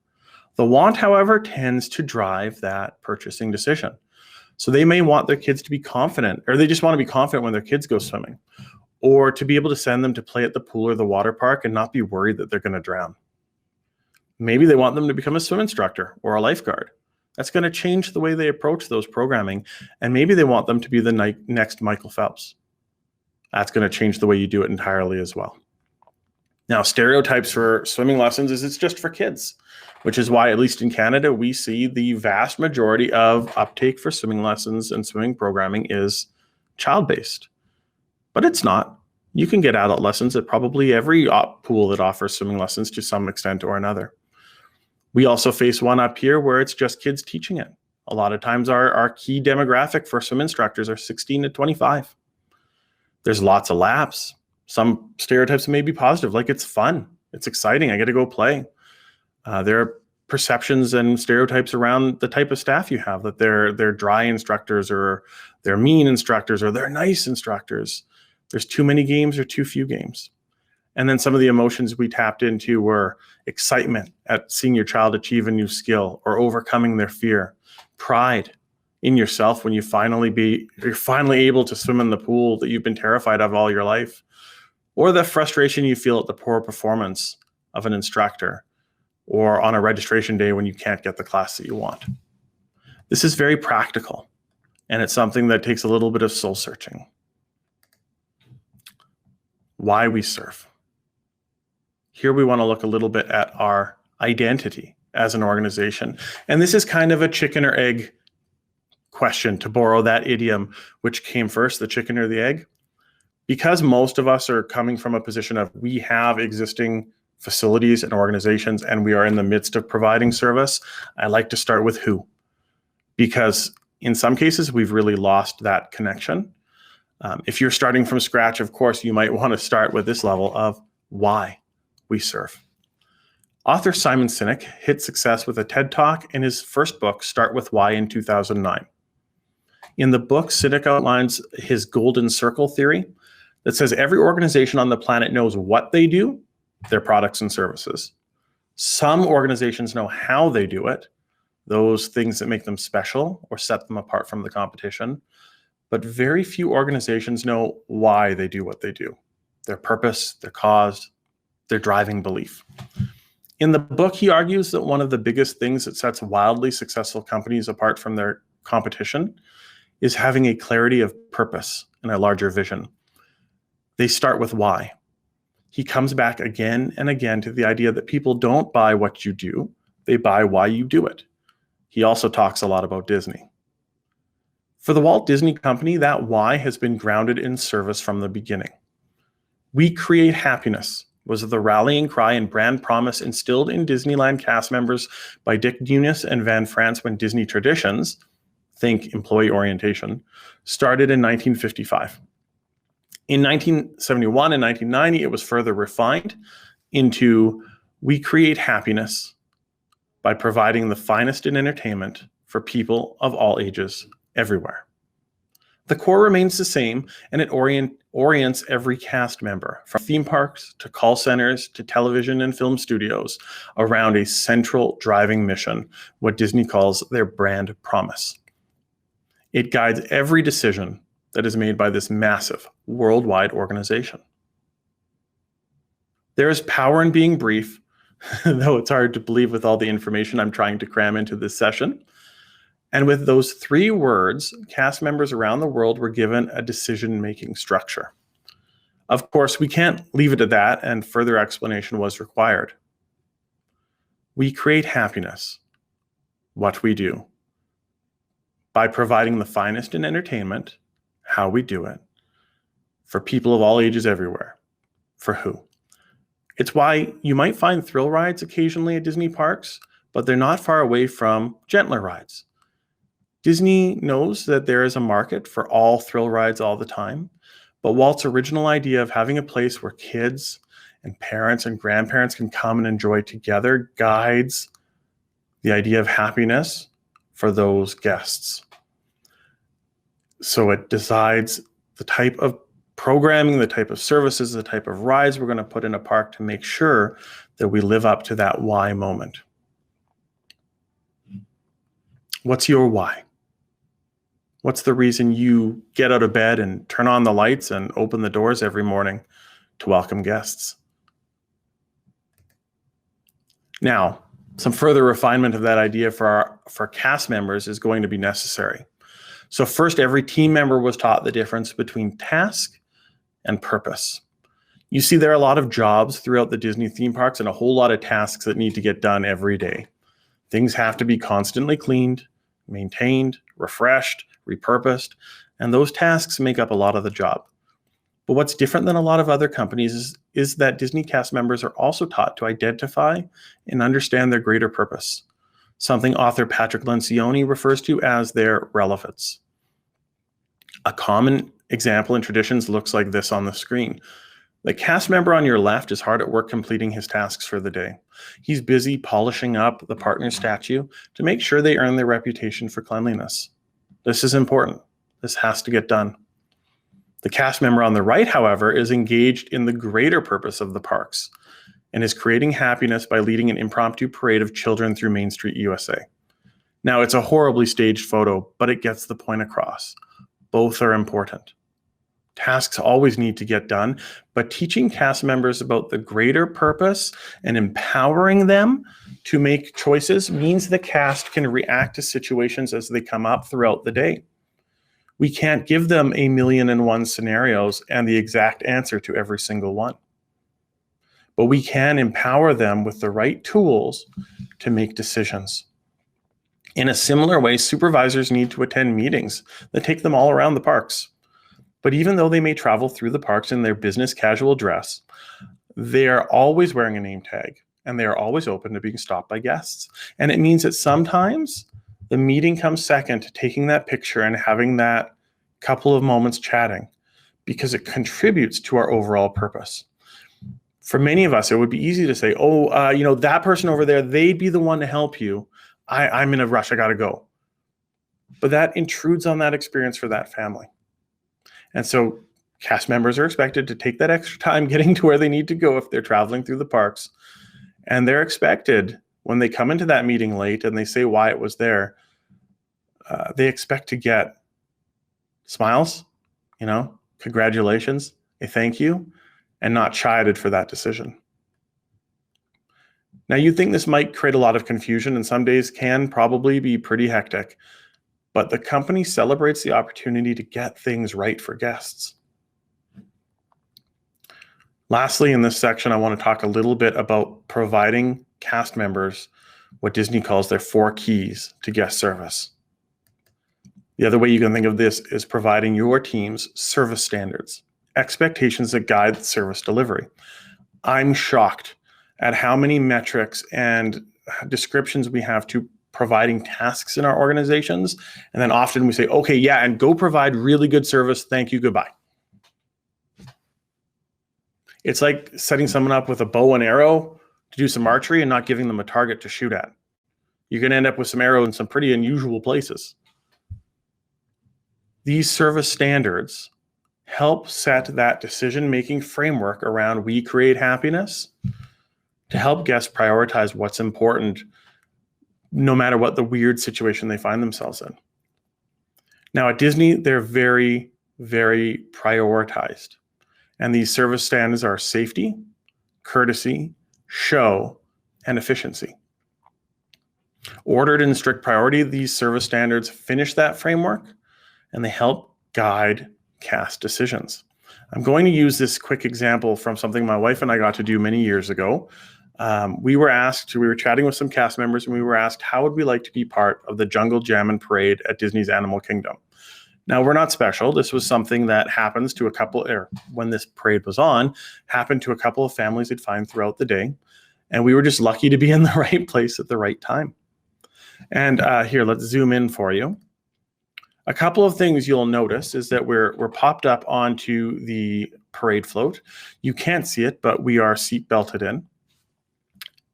The want, however, tends to drive that purchasing decision. So they may want their kids to be confident, or they just want to be confident when their kids go swimming, or to be able to send them to play at the pool or the water park and not be worried that they're going to drown. Maybe they want them to become a swim instructor or a lifeguard. That's going to change the way they approach those programming. And maybe they want them to be the next Michael Phelps. That's going to change the way you do it entirely as well. Now, stereotypes for swimming lessons is it's just for kids, which is why, at least in Canada, we see the vast majority of uptake for swimming lessons and swimming programming is child-based. But it's not. You can get adult lessons at probably every pool that offers swimming lessons to some extent or another. We also face one up here where it's just kids teaching it. A lot of times our key demographic for swim instructors are 16 to 25. There's lots of laps. Some stereotypes may be positive, like it's fun, it's exciting, I get to go play. There are perceptions and stereotypes around the type of staff you have, that they're dry instructors, or they're mean instructors, or they're nice instructors. There's too many games or too few games. And then some of the emotions we tapped into were excitement at seeing your child achieve a new skill or overcoming their fear, pride in yourself when you're finally able to swim in the pool that you've been terrified of all your life, or the frustration you feel at the poor performance of an instructor, or on a registration day when you can't get the class that you want. This is very practical, and it's something that takes a little bit of soul searching. why we serve. Here we want to look a little bit at our identity as an organization. And this is kind of a chicken or egg question, to borrow that idiom. Which came first, the chicken or the egg? Because most of us are coming from a position of we have existing facilities and organizations and we are in the midst of providing service, I like to start with who. Because in some cases, we've really lost that connection. If you're starting from scratch, of course, you might want to start with this level of why we serve. Author Simon Sinek hit success with a TED Talk in his first book, Start With Why, in 2009. In the book, Sinek outlines his golden circle theory that says every organization on the planet knows what they do, their products and services. Some organizations know how they do it, those things that make them special or set them apart from the competition. But very few organizations know why they do what they do, their purpose, their cause, their driving belief. In the book, he argues that one of the biggest things that sets wildly successful companies apart from their competition is having a clarity of purpose and a larger vision. They start with why. He comes back again and again to the idea that people don't buy what you do, they buy why you do it. He also talks a lot about Disney. For the Walt Disney Company, that why has been grounded in service from the beginning. We create happiness was the rallying cry and brand promise instilled in Disneyland cast members by Dick Nunis and Van France when Disney Traditions, think employee orientation, started in 1955. In 1971 and 1990, it was further refined into we create happiness by providing the finest in entertainment for people of all ages everywhere. The core remains the same, and it orients every cast member, from theme parks to call centers to television and film studios, around a central driving mission, what Disney calls their brand promise. It guides every decision that is made by this massive worldwide organization. There is power in being brief, though it's hard to believe with all the information I'm trying to cram into this session. And with those 3 words, cast members around the world were given a decision-making structure. Of course, we can't leave it at that, and further explanation was required. We create happiness, what we do, by providing the finest in entertainment, how we do it, for people of all ages everywhere. For who? It's why you might find thrill rides occasionally at Disney parks, but they're not far away from gentler rides. Disney knows that there is a market for all thrill rides all the time, but Walt's original idea of having a place where kids and parents and grandparents can come and enjoy together guides the idea of happiness for those guests. So it decides the type of programming, the type of services, the type of rides we're going to put in a park to make sure that we live up to that why moment. What's your why? What's the reason you get out of bed and turn on the lights and open the doors every morning to welcome guests? Now, some further refinement of that idea for cast members is going to be necessary. So first, every team member was taught the difference between task and purpose. You see, there are a lot of jobs throughout the Disney theme parks and a whole lot of tasks that need to get done every day. Things have to be constantly cleaned, maintained, refreshed, repurposed, and those tasks make up a lot of the job. But what's different than a lot of other companies is that Disney cast members are also taught to identify and understand their greater purpose, something author Patrick Lencioni refers to as their relevance. A common example in Traditions looks like this on the screen. The cast member on your left is hard at work completing his tasks for the day. He's busy polishing up the partner statue to make sure they earn their reputation for cleanliness. This is important. This has to get done. The cast member on the right, however, is engaged in the greater purpose of the parks and is creating happiness by leading an impromptu parade of children through Main Street, USA. Now, it's a horribly staged photo, but it gets the point across. Both are important. Tasks always need to get done, but teaching cast members about the greater purpose and empowering them to make choices means the cast can react to situations as they come up throughout the day. We can't give them 1,000,001 scenarios and the exact answer to every single one. But we can empower them with the right tools to make decisions. In a similar way, supervisors need to attend meetings that take them all around the parks. But even though they may travel through the parks in their business casual dress, they are always wearing a name tag and they are always open to being stopped by guests. And it means that sometimes the meeting comes second to taking that picture and having that couple of moments chatting, because it contributes to our overall purpose. For many of us, it would be easy to say, that person over there, they'd be the one to help you. I'm in a rush, I gotta go. But that intrudes on that experience for that family. And so cast members are expected to take that extra time getting to where they need to go if they're traveling through the parks. And they're expected, when they come into that meeting late and they say why it was there, they expect to get smiles, congratulations, a thank you, and not chided for that decision. Now, you think this might create a lot of confusion, and some days can probably be pretty hectic, but the company celebrates the opportunity to get things right for guests. Lastly, in this section, I want to talk a little bit about providing cast members what Disney calls their 4 keys to guest service. The other way you can think of this is providing your team's service standards, expectations that guide the service delivery. I'm shocked at how many metrics and descriptions we have to providing tasks in our organizations. And then often we say, okay, yeah, and go provide really good service. Thank you, goodbye. It's like setting someone up with a bow and arrow to do some archery and not giving them a target to shoot at. You're going to end up with some arrows in some pretty unusual places. These service standards help set that decision-making framework around we create happiness to help guests prioritize what's important, no matter what the weird situation they find themselves in. Now at Disney, they're very, very prioritized. And these service standards are safety, courtesy, show, and efficiency. Ordered in strict priority, these service standards finish that framework and they help guide cast decisions. I'm going to use this quick example from something my wife and I got to do many years ago. We were chatting with some cast members and we were asked, how would we like to be part of the Jungle Jammin' Parade at Disney's Animal Kingdom? Now, we're not special. This was something that happens to when this parade was on, happened to a couple of families they'd find throughout the day. And we were just lucky to be in the right place at the right time. And here, let's zoom in for you. A couple of things you'll notice is that we're popped up onto the parade float. You can't see it, but we are seat belted in.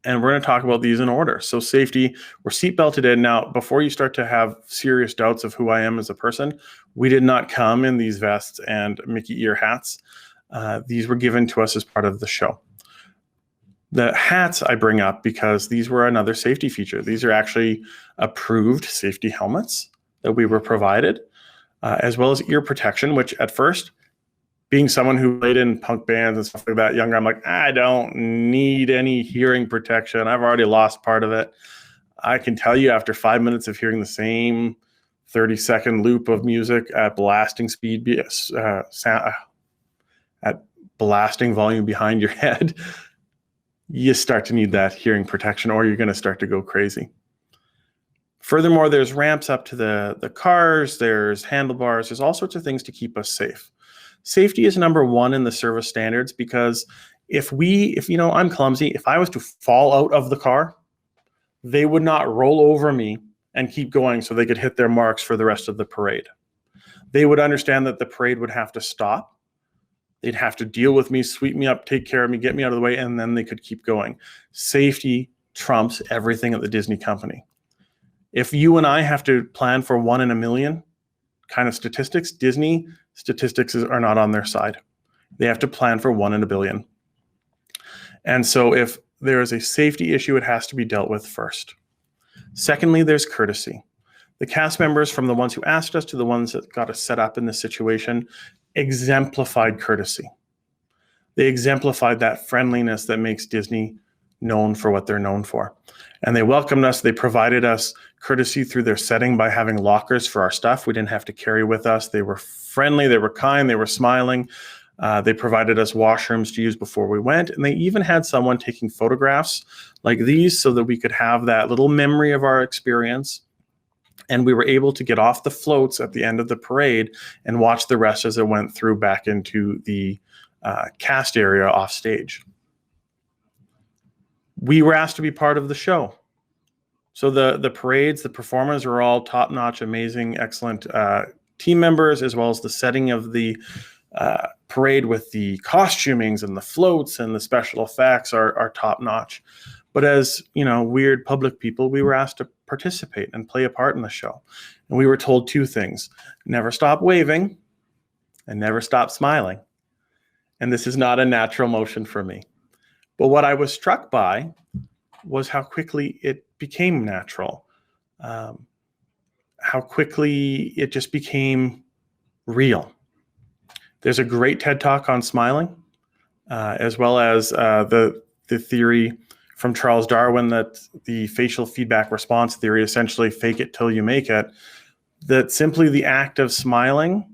And we're going to talk about these in order. So safety, we're seat belted in. Now, before you start to have serious doubts of who I am as a person, we did not come in these vests and Mickey ear hats. These were given to us as part of the show. The hats I bring up because these were another safety feature. These are actually approved safety helmets that we were provided, as well as ear protection, which at first, being someone who played in punk bands and stuff like that younger, I'm like, I don't need any hearing protection. I've already lost part of it. I can tell you after 5 minutes of hearing the same 30-second loop of music at blasting speed, at blasting volume behind your head, you start to need that hearing protection or you're going to start to go crazy. Furthermore, there's ramps up to the cars, there's handlebars, there's all sorts of things to keep us safe. Safety is number one in the service standards because if I'm clumsy, if I was to fall out of the car, they would not roll over me and keep going so they could hit their marks for the rest of the parade. They would understand that the parade would have to stop. They'd have to deal with me, sweep me up, take care of me, get me out of the way, and then they could keep going. Safety trumps everything at the Disney company. If you and I have to plan for 1 in a million kind of statistics, Disney statistics are not on their side. They have to plan for 1 in a billion. And so if there is a safety issue, it has to be dealt with first. Secondly, there's courtesy. The cast members, from the ones who asked us to the ones that got us set up in this situation, exemplified courtesy. They exemplified that friendliness that makes Disney known for what they're known for. And they welcomed us. They provided us courtesy through their setting by having lockers for our stuff we didn't have to carry with us. They were friendly, they were kind, they were smiling. They provided us washrooms to use before we went. And they even had someone taking photographs like these so that we could have that little memory of our experience. And we were able to get off the floats at the end of the parade and watch the rest as it went through back into the cast area off stage. We were asked to be part of the show. So the parades, the performers are all top-notch, amazing, excellent team members, as well as the setting of the parade with the costumings and the floats and the special effects are top-notch. But as, weird public people, we were asked to participate and play a part in the show. And we were told two things: never stop waving and never stop smiling. And this is not a natural motion for me. But what I was struck by was how quickly it became natural, how quickly it just became real. There's a great TED Talk on smiling, as well as the theory from Charles Darwin that the facial feedback response theory, essentially fake it till you make it, that simply the act of smiling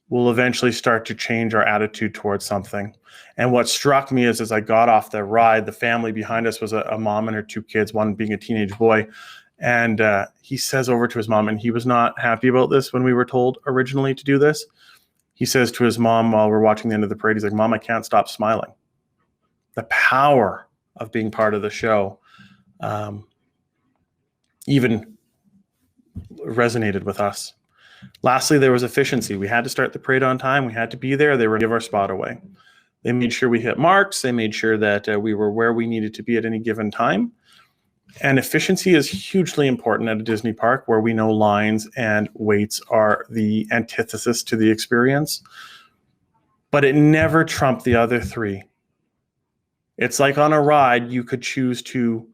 will eventually start to change our attitude towards something. And what struck me is, as I got off the ride, the family behind us was a mom and her two kids, one being a teenage boy. And he says over to his mom, and he was not happy about this when we were told originally to do this. He says to his mom while we're watching the end of the parade, he's like, "Mom, I can't stop smiling." The power of being part of the show even resonated with us. Lastly, there was efficiency. We had to start the parade on time. We had to be there. They were going to give our spot away. They made sure we hit marks. They made sure that we were where we needed to be at any given time. And efficiency is hugely important at a Disney park where we know lines and waits are the antithesis to the experience. But it never trumped the other three. It's like on a ride, you could choose to,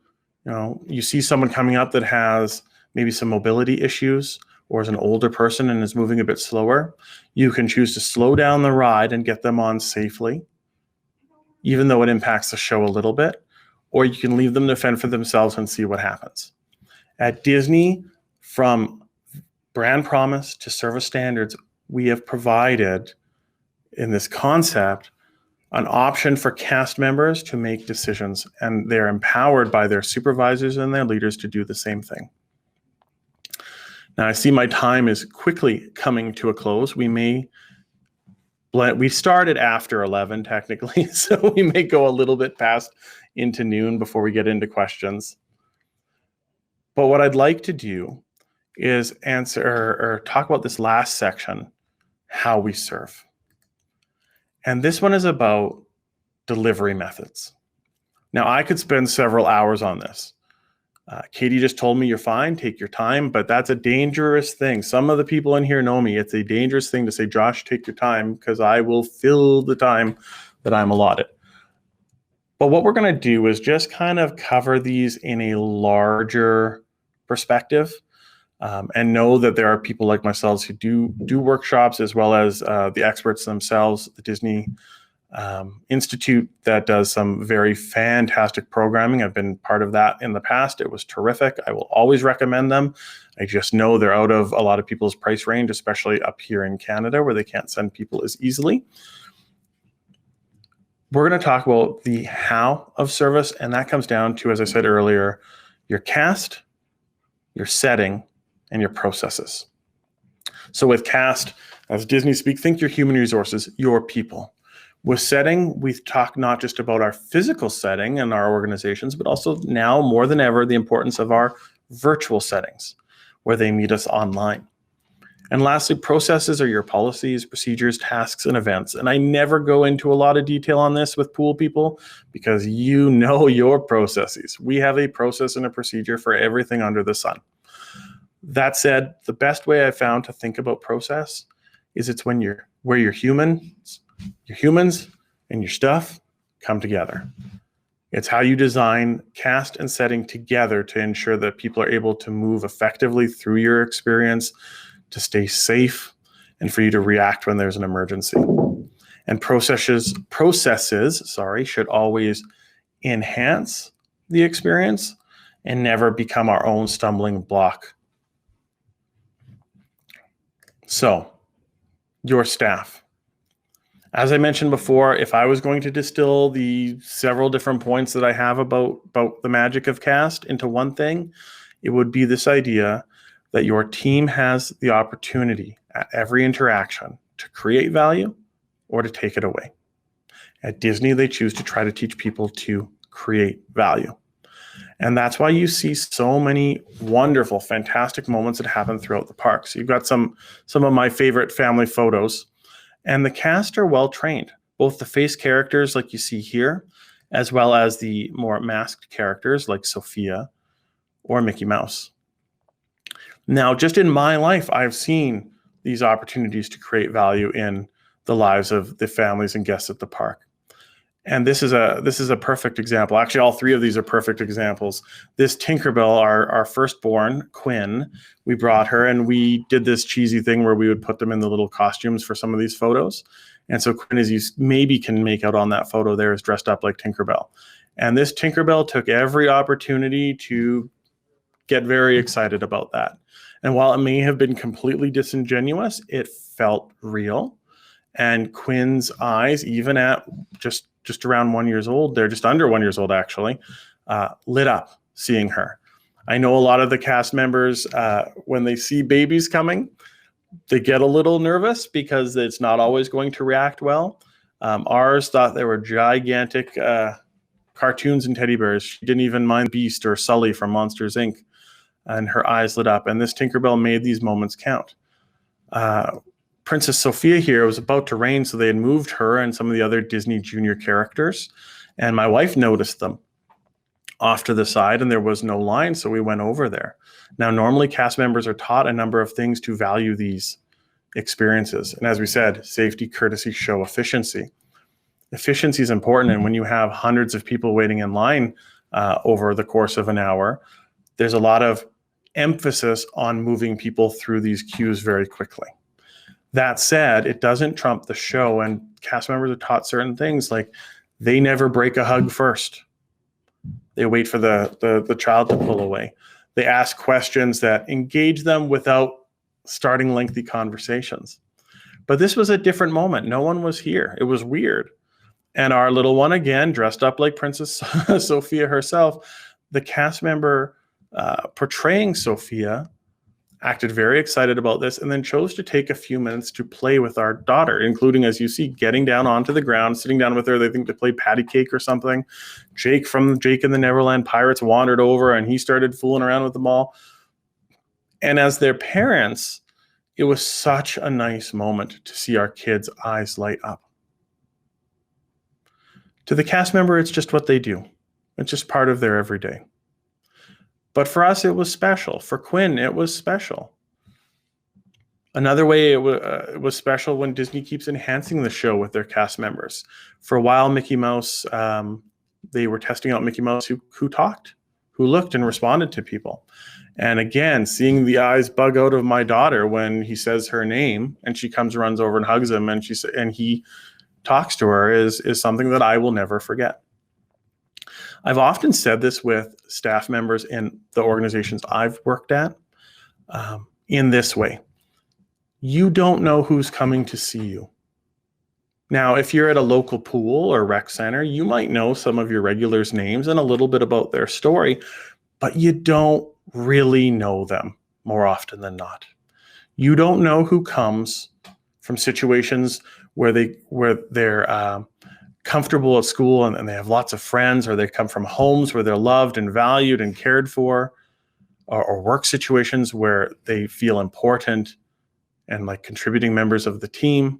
you see someone coming up that has maybe some mobility issues or is an older person and is moving a bit slower. You can choose to slow down the ride and get them on safely, even though it impacts the show a little bit, or you can leave them to fend for themselves and see what happens. At Disney, from brand promise to service standards, we have provided in this concept an option for cast members to make decisions, and they're empowered by their supervisors and their leaders to do the same thing. Now, I see my time is quickly coming to a close. We started after 11 technically, so we may go a little bit past into noon before we get into questions. But what I'd like to do is answer or talk about this last section, how we serve. And this one is about delivery methods. Now, I could spend several hours on this. Katie just told me you're fine, take your time, but that's a dangerous thing. Some of the people in here know me. It's a dangerous thing to say, "Josh, take your time," because I will fill the time that I'm allotted. But what we're going to do is just kind of cover these in a larger perspective, and know that there are people like myself who do workshops, as well as the experts themselves, the Disney Institute that does some very fantastic programming. I've been part of that in the past. It was terrific. I will always recommend them. I just know they're out of a lot of people's price range, especially up here in Canada where they can't send people as easily. We're going to talk about the how of service, and that comes down to, as I said earlier, your cast, your setting, and your processes. So with cast, as Disney speak, think your human resources, your people. With setting, we talk not just about our physical setting and our organizations, but also now more than ever, the importance of our virtual settings where they meet us online. And lastly, processes are your policies, procedures, tasks, and events. And I never go into a lot of detail on this with pool people because you know your processes. We have a process and a procedure for everything under the sun. That said, the best way I found to think about process is it's when where your humans and your stuff come together. It's how you design cast and setting together to ensure that people are able to move effectively through your experience, to stay safe, and for you to react when there's an emergency. And processes should always enhance the experience and never become our own stumbling block. So, your staff. As I mentioned before, if I was going to distill the several different points that I have about the magic of cast into one thing, it would be this idea that your team has the opportunity at every interaction to create value or to take it away. At Disney, they choose to try to teach people to create value. And that's why you see so many wonderful, fantastic moments that happen throughout the park. So you've got some of my favorite family photos. And the cast are well trained, both the face characters like you see here, as well as the more masked characters like Sophia or Mickey Mouse. Now, just in my life, I've seen these opportunities to create value in the lives of the families and guests at the park. And this is a perfect example. Actually, all three of these are perfect examples. This Tinkerbell, our firstborn, Quinn, we brought her and we did this cheesy thing where we would put them in the little costumes for some of these photos. And so Quinn, as you maybe can make out on that photo there, is dressed up like Tinkerbell. And this Tinkerbell took every opportunity to get very excited about that. And while it may have been completely disingenuous, it felt real. And Quinn's eyes, even at just around 1 year old, they're just under 1 year old actually, lit up seeing her. I know a lot of the cast members, when they see babies coming, they get a little nervous because it's not always going to react well. Ours thought they were gigantic cartoons and teddy bears. She didn't even mind Beast or Sully from Monsters, Inc. And her eyes lit up. And this Tinkerbell made these moments count. Princess Sophia here was about to rain, so they had moved her and some of the other Disney Junior characters. And my wife noticed them off to the side, and there was no line, so we went over there. Now, normally cast members are taught a number of things to value these experiences. And as we said, safety, courtesy, show, efficiency. Efficiency is important, and when you have hundreds of people waiting in line over the course of an hour, there's a lot of emphasis on moving people through these queues very quickly. That said, it doesn't trump the show, and cast members are taught certain things like they never break a hug first. They wait for the child to pull away. They ask questions that engage them without starting lengthy conversations. But this was a different moment. No one was here. It was weird. And our little one, again, dressed up like Princess Sophia herself, the cast member portraying Sophia acted very excited about this and then chose to take a few minutes to play with our daughter, including, as you see, getting down onto the ground, sitting down with her. They think to play patty cake or something. Jake from Jake and the Neverland Pirates wandered over and he started fooling around with them all. And as their parents, it was such a nice moment to see our kids' eyes light up. To the cast member, it's just what they do. It's just part of their everyday. But for us, it was special. For Quinn, it was special. Another way it was special when Disney keeps enhancing the show with their cast members. For a while, Mickey Mouse, they were testing out Mickey Mouse who talked, who looked and responded to people. And again, seeing the eyes bug out of my daughter when he says her name and she runs over and hugs him and he talks to her is something that I will never forget. I've often said this with staff members in the organizations I've worked at in this way. You don't know who's coming to see you. Now, if you're at a local pool or rec center, you might know some of your regulars' names and a little bit about their story, but you don't really know them more often than not. You don't know who comes from situations where they're comfortable at school and they have lots of friends, or they come from homes where they're loved and valued and cared for, or work situations where they feel important and like contributing members of the team.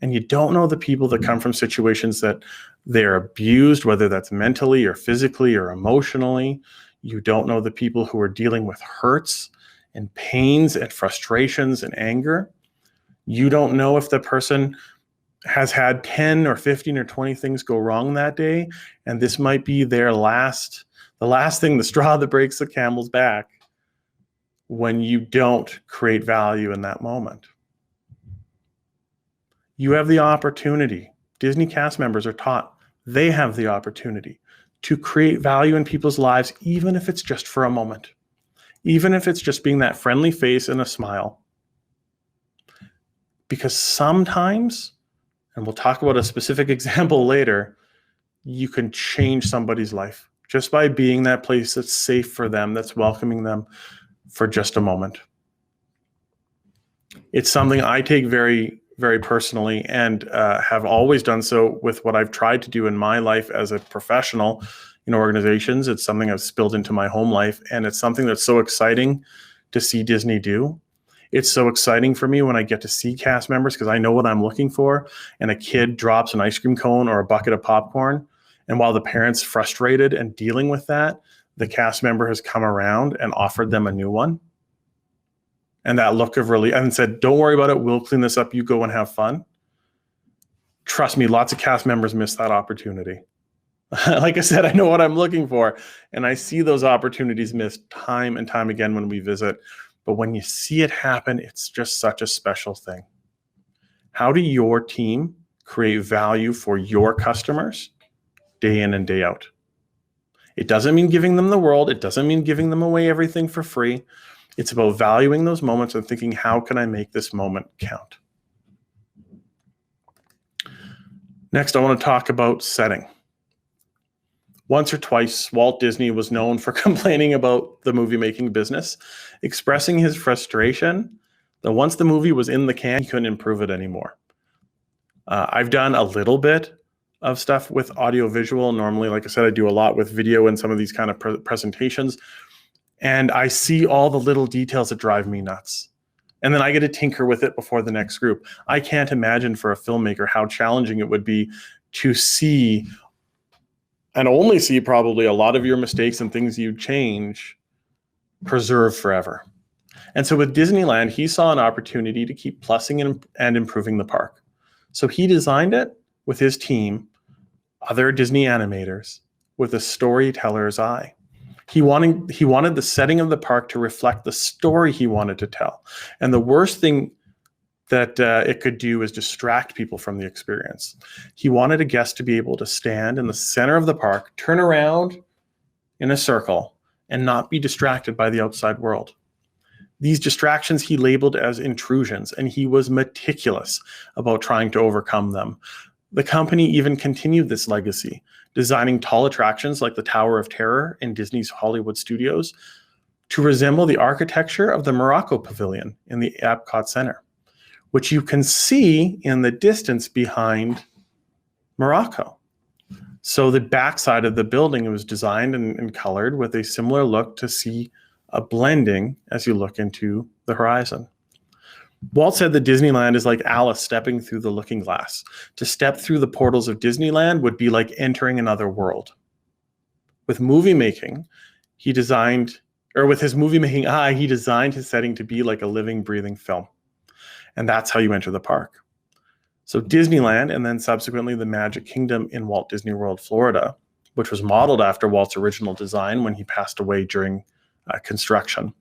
And you don't know the people that come from situations that they're abused, whether that's mentally or physically or emotionally. You don't know the people who are dealing with hurts and pains and frustrations and anger. You don't know if the person has had 10 or 15 or 20 things go wrong that day, and this might be the last thing, the straw that breaks the camel's back, when you don't create value in that moment. You have the opportunity. Disney cast members are taught they have the opportunity to create value in people's lives, even if it's just for a moment, even if it's just being that friendly face and a smile. Because sometimes, and we'll talk about a specific example later, you can change somebody's life just by being that place that's safe for them, that's welcoming them for just a moment. It's something I take very, very personally, and have always done so with what I've tried to do in my life as a professional in organizations. It's something I've spilled into my home life, and it's something that's so exciting to see Disney do. It's so exciting for me when I get to see cast members, because I know what I'm looking for, and a kid drops an ice cream cone or a bucket of popcorn, and while the parent's frustrated and dealing with that, the cast member has come around and offered them a new one. And that look of relief, and said, don't worry about it, we'll clean this up, you go and have fun. Trust me, lots of cast members miss that opportunity. Like I said, I know what I'm looking for, and I see those opportunities missed time and time again when we visit. But when you see it happen, it's just such a special thing. How do your team create value for your customers day in and day out? It doesn't mean giving them the world. It doesn't mean giving them away everything for free. It's about valuing those moments and thinking, how can I make this moment count? Next, I want to talk about setting. Once or twice, Walt Disney was known for complaining about the movie-making business, expressing his frustration that once the movie was in the can, he couldn't improve it anymore. I've done a little bit of stuff with audio-visual. Normally, like I said, I do a lot with video and some of these kind of presentations, and I see all the little details that drive me nuts. And then I get to tinker with it before the next group. I can't imagine for a filmmaker how challenging it would be to see and only see probably a lot of your mistakes and things you change preserved forever. And so with Disneyland, he saw an opportunity to keep plussing and improving the park. So he designed it with his team, other Disney animators, with a storyteller's eye. He wanted the setting of the park to reflect the story he wanted to tell. And the worst thing that it could do is distract people from the experience. He wanted a guest to be able to stand in the center of the park, turn around in a circle, and not be distracted by the outside world. These distractions he labeled as intrusions, and he was meticulous about trying to overcome them. The company even continued this legacy, designing tall attractions like the Tower of Terror in Disney's Hollywood Studios to resemble the architecture of the Morocco Pavilion in the Epcot Center, which you can see in the distance behind Morocco. So the backside of the building was designed and colored with a similar look to see a blending as you look into the horizon. Walt said that Disneyland is like Alice stepping through the looking glass. To step through the portals of Disneyland would be like entering another world. With movie making, with his movie making eye, he designed his setting to be like a living, breathing film. And that's how you enter the park. So Disneyland, and then subsequently the Magic Kingdom in Walt Disney World, Florida, which was modeled after Walt's original design when he passed away during construction,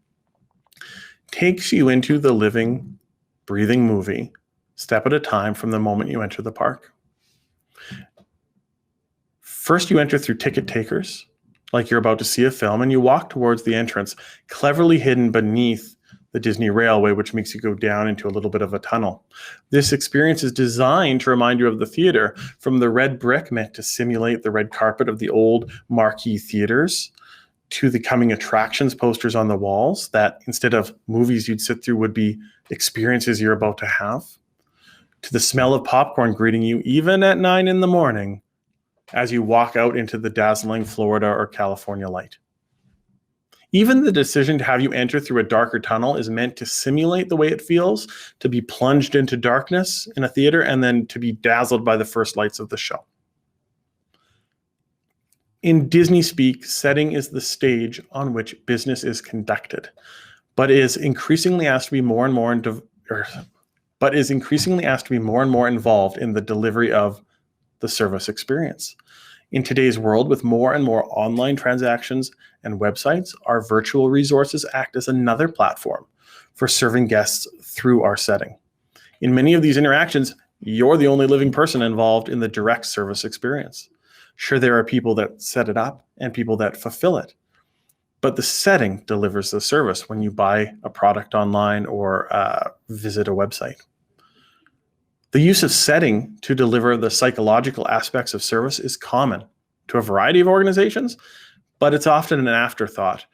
takes you into the living, breathing movie, step at a time from the moment you enter the park. First, you enter through ticket takers, like you're about to see a film, and you walk towards the entrance, cleverly hidden beneath the Disney Railway, which makes you go down into a little bit of a tunnel. This experience is designed to remind you of the theater, from the red brick meant to simulate the red carpet of the old marquee theaters, to the coming attractions posters on the walls that instead of movies you'd sit through would be experiences you're about to have, to the smell of popcorn greeting you even at 9 a.m. as you walk out into the dazzling Florida or California light. Even the decision to have you enter through a darker tunnel is meant to simulate the way it feels to be plunged into darkness in a theater and then to be dazzled by the first lights of the show. In Disney speak, setting is the stage on which business is conducted, but is increasingly asked to be more and more involved in the delivery of the service experience. In today's world, with more and more online transactions and websites, our virtual resources act as another platform for serving guests through our setting. In many of these interactions, you're the only living person involved in the direct service experience. Sure, there are people that set it up and people that fulfill it, but the setting delivers the service when you buy a product online or visit a website. The use of setting to deliver the psychological aspects of service is common to a variety of organizations, but it's often an afterthought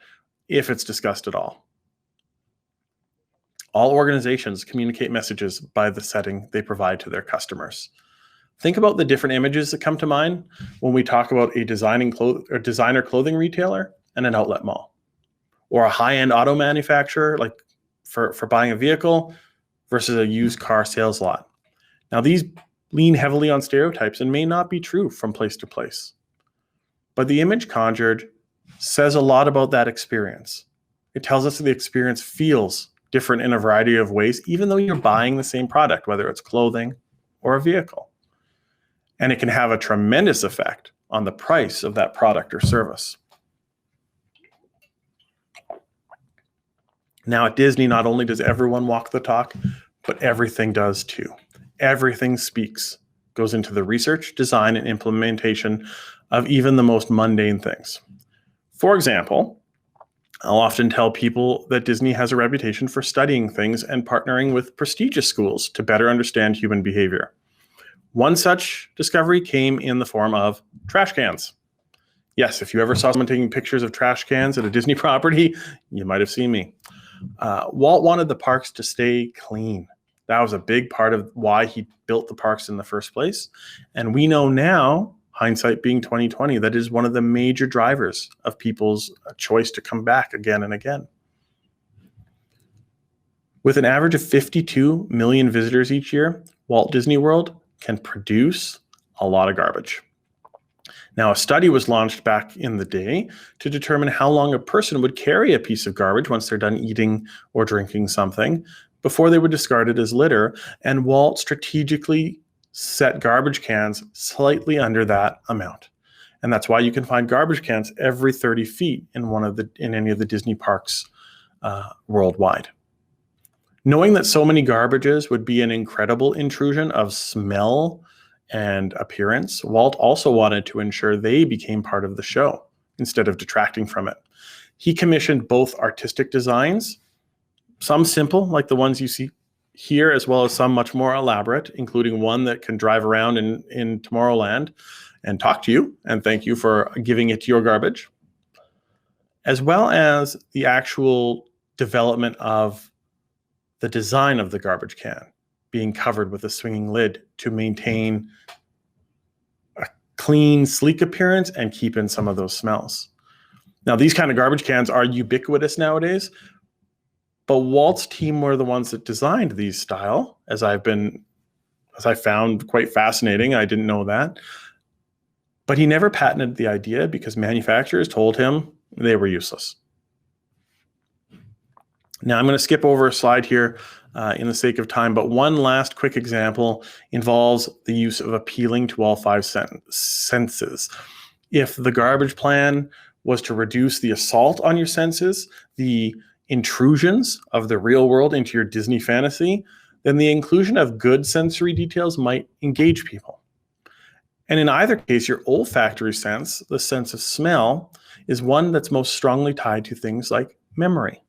if it's discussed at all. All organizations communicate messages by the setting they provide to their customers. Think about the different images that come to mind when we talk about a designer clothing retailer and an outlet mall, or a high-end auto manufacturer, like for buying a vehicle versus a used car sales lot. Now, these lean heavily on stereotypes and may not be true from place to place, but the image conjured says a lot about that experience. It tells us that the experience feels different in a variety of ways, even though you're buying the same product, whether it's clothing or a vehicle. And it can have a tremendous effect on the price of that product or service. Now at Disney, not only does everyone walk the talk, but everything does too. Everything speaks, goes into the research, design, and implementation of even the most mundane things. For example, I'll often tell people that Disney has a reputation for studying things and partnering with prestigious schools to better understand human behavior. One such discovery came in the form of trash cans. Yes, if you ever saw someone taking pictures of trash cans at a Disney property, you might have seen me. Walt wanted the parks to stay clean. That was a big part of why he built the parks in the first place. And we know now, hindsight being 2020, that is one of the major drivers of people's choice to come back again and again. With an average of 52 million visitors each year, Walt Disney World can produce a lot of garbage. Now, a study was launched back in the day to determine how long a person would carry a piece of garbage once they're done eating or drinking something before they would discard it as litter, and Walt strategically set garbage cans slightly under that amount. And that's why you can find garbage cans every 30 feet in any of the Disney parks worldwide. Knowing that so many garbages would be an incredible intrusion of smell and appearance, Walt also wanted to ensure they became part of the show instead of detracting from it. He commissioned both artistic designs, some simple, like the ones you see here, as well as some much more elaborate, including one that can drive around in Tomorrowland and talk to you and thank you for giving it your garbage, as well as the actual development of the design of the garbage can being covered with a swinging lid to maintain a clean, sleek appearance and keep in some of those smells. Now, these kind of garbage cans are ubiquitous nowadays, but Walt's team were the ones that designed these style, as I found quite fascinating. I didn't know that. But he never patented the idea because manufacturers told him they were useless. Now, I'm going to skip over a slide here in the sake of time, but one last quick example involves the use of appealing to all five senses. If the garbage plan was to reduce the assault on your senses, the intrusions of the real world into your Disney fantasy, then the inclusion of good sensory details might engage people. And in either case, your olfactory sense, the sense of smell, is one that's most strongly tied to things like memory.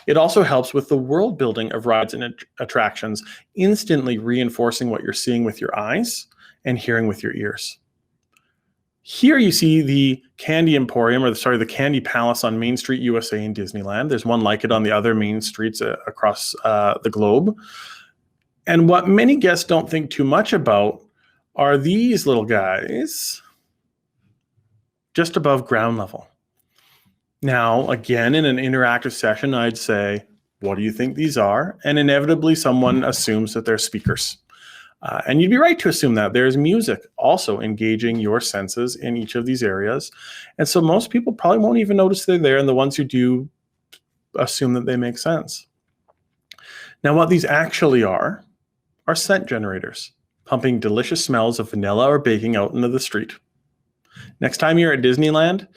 It also helps with the world building of rides and attractions, instantly reinforcing what you're seeing with your eyes and hearing with your ears. Here you see the Candy Emporium, the Candy Palace on Main Street, USA in Disneyland. There's one like it on the other main streets across the globe. And what many guests don't think too much about are these little guys just above ground level. Now, again, in an interactive session, I'd say, what do you think these are? And inevitably, someone assumes that they're speakers. And you'd be right to assume that. There's music also engaging your senses in each of these areas. And so most people probably won't even notice they're there, and the ones who do assume that they make sense. Now, what these actually are scent generators, pumping delicious smells of vanilla or baking out into the street. Next time you're at Disneyland,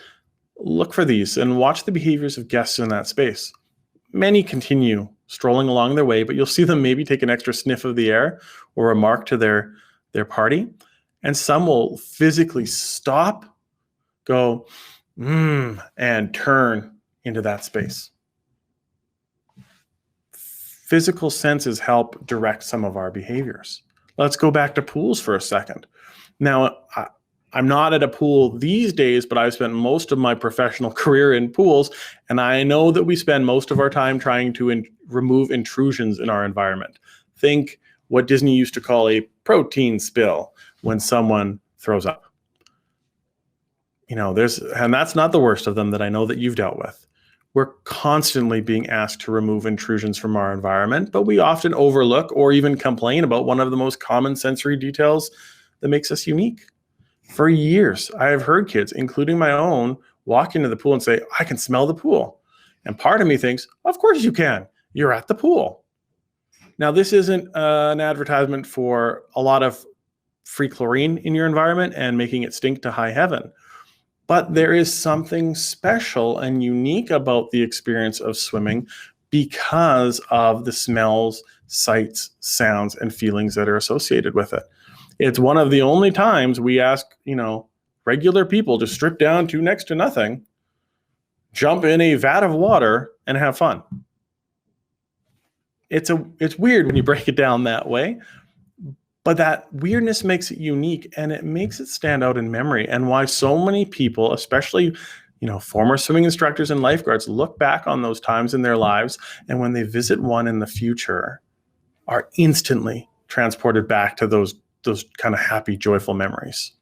look for these and watch the behaviors of guests in that space. Many continue strolling along their way, but you'll see them maybe take an extra sniff of the air or remark to their party. And some will physically stop, go, and turn into that space. Physical senses help direct some of our behaviors. Let's go back to pools for a second. Now, I'm not at a pool these days, but I've spent most of my professional career in pools, and I know that we spend most of our time trying to remove intrusions in our environment. Think what Disney used to call a protein spill when someone throws up. And that's not the worst of them that I know that you've dealt with. We're constantly being asked to remove intrusions from our environment, but we often overlook or even complain about one of the most common sensory details that makes us unique. For years, I have heard kids, including my own, walk into the pool and say, "I can smell the pool." And part of me thinks, of course you can. You're at the pool. Now, this isn't an advertisement for a lot of free chlorine in your environment and making it stink to high heaven. But there is something special and unique about the experience of swimming because of the smells, sights, sounds, and feelings that are associated with it. It's one of the only times we ask, regular people to strip down to next to nothing, jump in a vat of water, and have fun. It's weird when you break it down that way, but that weirdness makes it unique and it makes it stand out in memory, and why so many people, especially former swimming instructors and lifeguards, look back on those times in their lives, and when they visit one in the future, are instantly transported back to those kind of happy, joyful memories.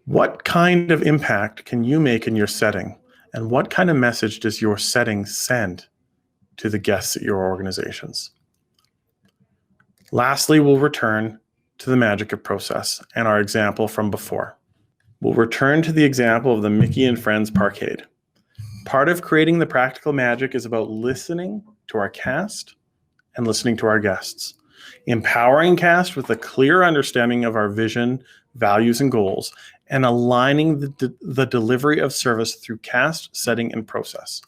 What kind of impact can you make in your setting, and what kind of message does your setting send to the guests at your organizations? Lastly, we'll return to the magic of process and our example from before. We'll return to the example of the Mickey and Friends Parkade. Part of creating the practical magic is about listening to our cast and listening to our guests, empowering cast with a clear understanding of our vision, values, and goals, and aligning the delivery of service through cast, setting, and process.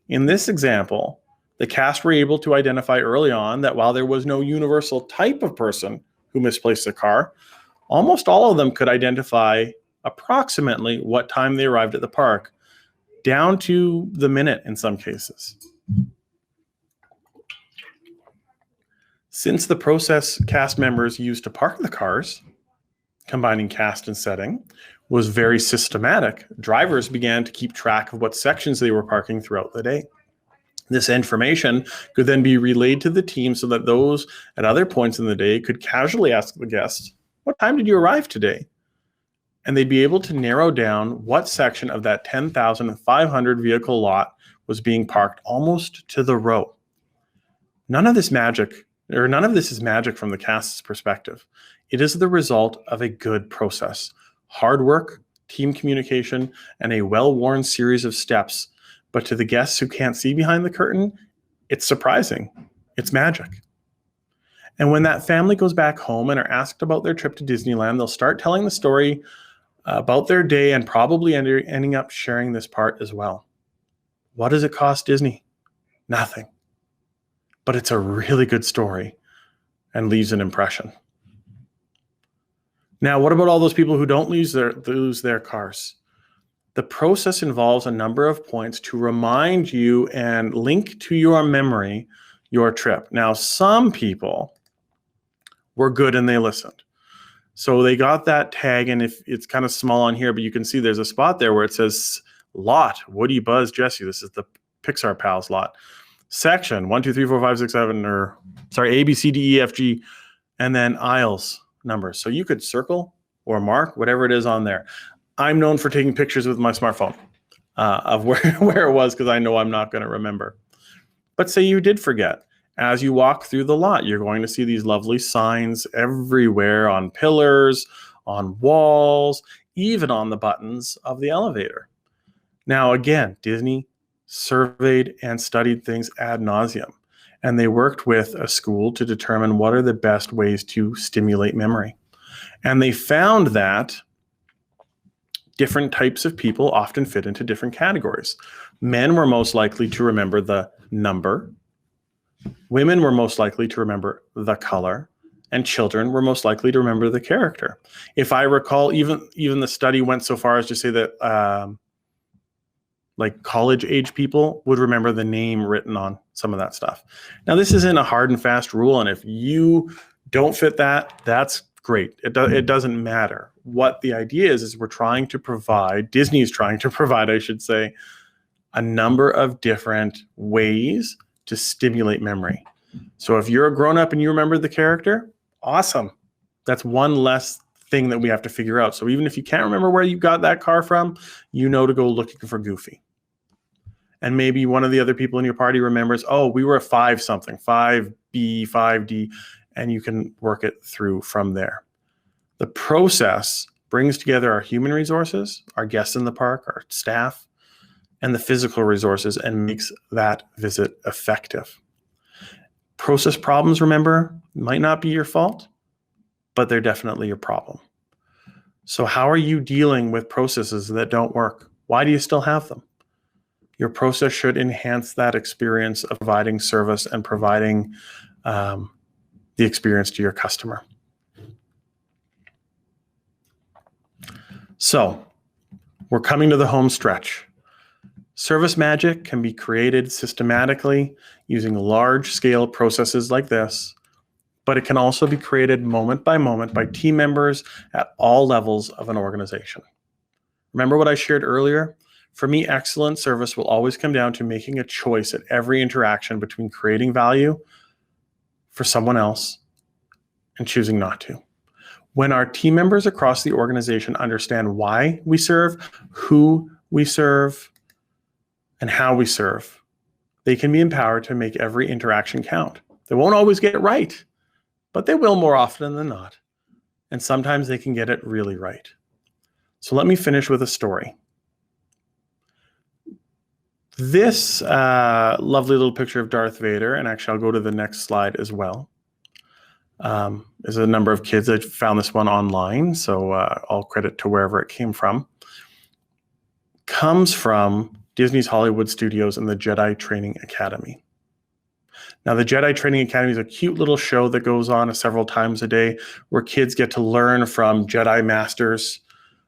In this example, the cast were able to identify early on that while there was no universal type of person who misplaced a car, almost all of them could identify approximately what time they arrived at the park, down to the minute in some cases. Since the process cast members used to park the cars, combining cast and setting, was very systematic, drivers began to keep track of what sections they were parking throughout the day. This information could then be relayed to the team so that those at other points in the day could casually ask the guests, "What time did you arrive today?" And they'd be able to narrow down what section of that 10,500 vehicle lot was being parked almost to the row. None of this is magic from the cast's perspective. It is the result of a good process, hard work, team communication, and a well-worn series of steps. But to the guests who can't see behind the curtain, it's surprising. It's magic. And when that family goes back home and are asked about their trip to Disneyland, they'll start telling the story about their day and probably ending up sharing this part as well. What does it cost Disney? Nothing. But it's a really good story and leaves an impression. Now, what about all those people who don't lose their cars? The process involves a number of points to remind you and link to your memory your trip. Now, some people were good and they listened. So they got that tag, and if it's kind of small on here, but you can see there's a spot there where it says lot, Woody, Buzz, Jesse. This is the Pixar Pals lot. Section 1, 2, 3, 4, 5, 6, 7, A, B, C, D, E, F, G, and then aisles numbers. So you could circle or mark whatever it is on there. I'm known for taking pictures with my smartphone of where it was because I know I'm not going to remember. But say you did forget. As you walk through the lot, you're going to see these lovely signs everywhere on pillars, on walls, even on the buttons of the elevator. Now, again, Disney surveyed and studied things ad nauseum, and they worked with a school to determine what are the best ways to stimulate memory. And they found that different types of people often fit into different categories. Men were most likely to remember the number. Women were most likely to remember the color, and children were most likely to remember the character. If I recall, even the study went so far as to say that like college age people would remember the name written on some of that stuff. Now, this isn't a hard and fast rule, and if you don't fit that, that's great. It doesn't matter. What the idea is we're trying to provide, Disney is trying to provide, I should say, a number of different ways to stimulate memory. So if you're a grown-up and you remember the character, awesome. That's one less thing that we have to figure out. So even if you can't remember where you got that car from, you know to go looking for Goofy. And maybe one of the other people in your party remembers, oh, we were a 5 something, 5B, 5D, and you can work it through from there. The process brings together our human resources, our guests in the park, our staff, and the physical resources, and makes that visit effective. Process problems, remember, might not be your fault, but they're definitely your problem. So how are you dealing with processes that don't work? Why do you still have them? Your process should enhance that experience of providing service and providing the experience to your customer. So we're coming to the home stretch. Service magic can be created systematically using large-scale processes like this, but it can also be created moment by team members at all levels of an organization. Remember what I shared earlier? For me, excellent service will always come down to making a choice at every interaction between creating value for someone else and choosing not to. When our team members across the organization understand why we serve, who we serve, and how we serve, they can be empowered to make every interaction count. They won't always get it right, but they will more often than not. And sometimes they can get it really right. So let me finish with a story. This lovely little picture of Darth Vader, and actually I'll go to the next slide as well. There's a number of kids that found this one online, so all credit to wherever it came from. Comes from Disney's Hollywood Studios and the Jedi Training Academy. Now, the Jedi Training Academy is a cute little show that goes on several times a day where kids get to learn from Jedi masters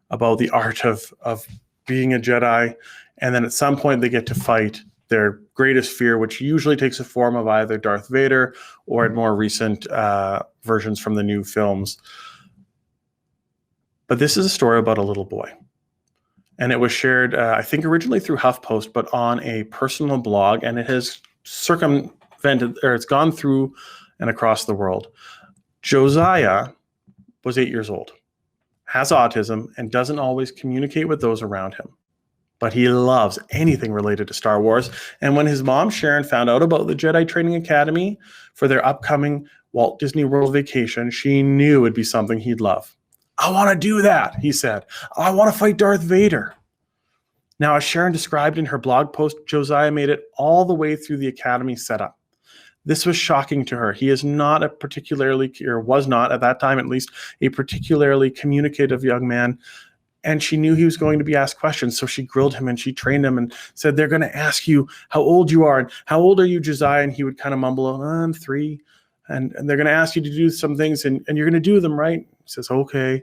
about the art of being a Jedi. And then at some point they get to fight their greatest fear, which usually takes the form of either Darth Vader or in more recent versions from the new films. But this is a story about a little boy. And it was shared, I think originally through HuffPost, but on a personal blog, and it has circumvented, or it's gone through and across the world. Josiah was 8 years old, has autism, and doesn't always communicate with those around him. But he loves anything related to Star Wars. And when his mom, Sharon, found out about the Jedi Training Academy for their upcoming Walt Disney World vacation, she knew it'd be something he'd love. I want to do that, he said. I want to fight Darth Vader. Now, as Sharon described in her blog post, Josiah made it all the way through the academy setup. This was shocking to her. He is not a particularly, or was not at that time at least, a particularly communicative young man. And she knew he was going to be asked questions. So she grilled him and she trained him and said, they're going to ask you how old you are. And how old are you, Josiah? And he would kind of mumble, oh, I'm 3. And they're going to ask you to do some things and you're going to do them, right? He says, okay.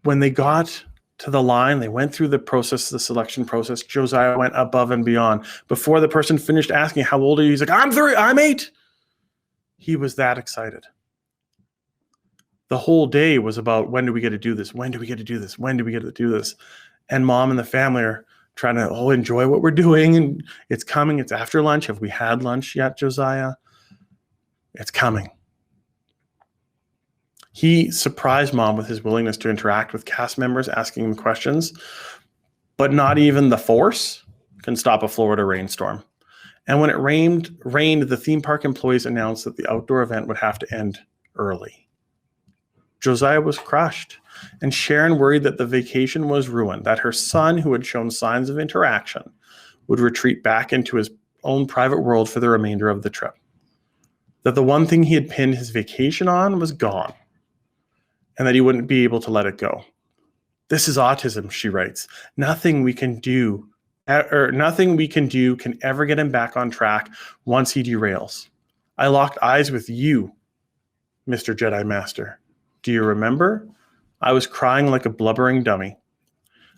When they got to the line, they went through the process, the selection process. Josiah went above and beyond. Before the person finished asking, how old are you? He's like, I'm 3, I'm 8. He was that excited. The whole day was about, when do we get to do this? When do we get to do this? When do we get to do this? And mom and the family are trying to enjoy what we're doing. And it's coming. It's after lunch. Have we had lunch yet, Josiah? It's coming. He surprised mom with his willingness to interact with cast members, asking him questions. But not even the Force can stop a Florida rainstorm. And when it rained, the theme park employees announced that the outdoor event would have to end early. Josiah was crushed, and Sharon worried that the vacation was ruined, that her son, who had shown signs of interaction, would retreat back into his own private world for the remainder of the trip. That the one thing he had pinned his vacation on was gone, and that he wouldn't be able to let it go. This is autism, she writes. Nothing we can do can ever get him back on track once he derails. I locked eyes with you Mr. Jedi Master. Do you remember? I was crying like a blubbering dummy.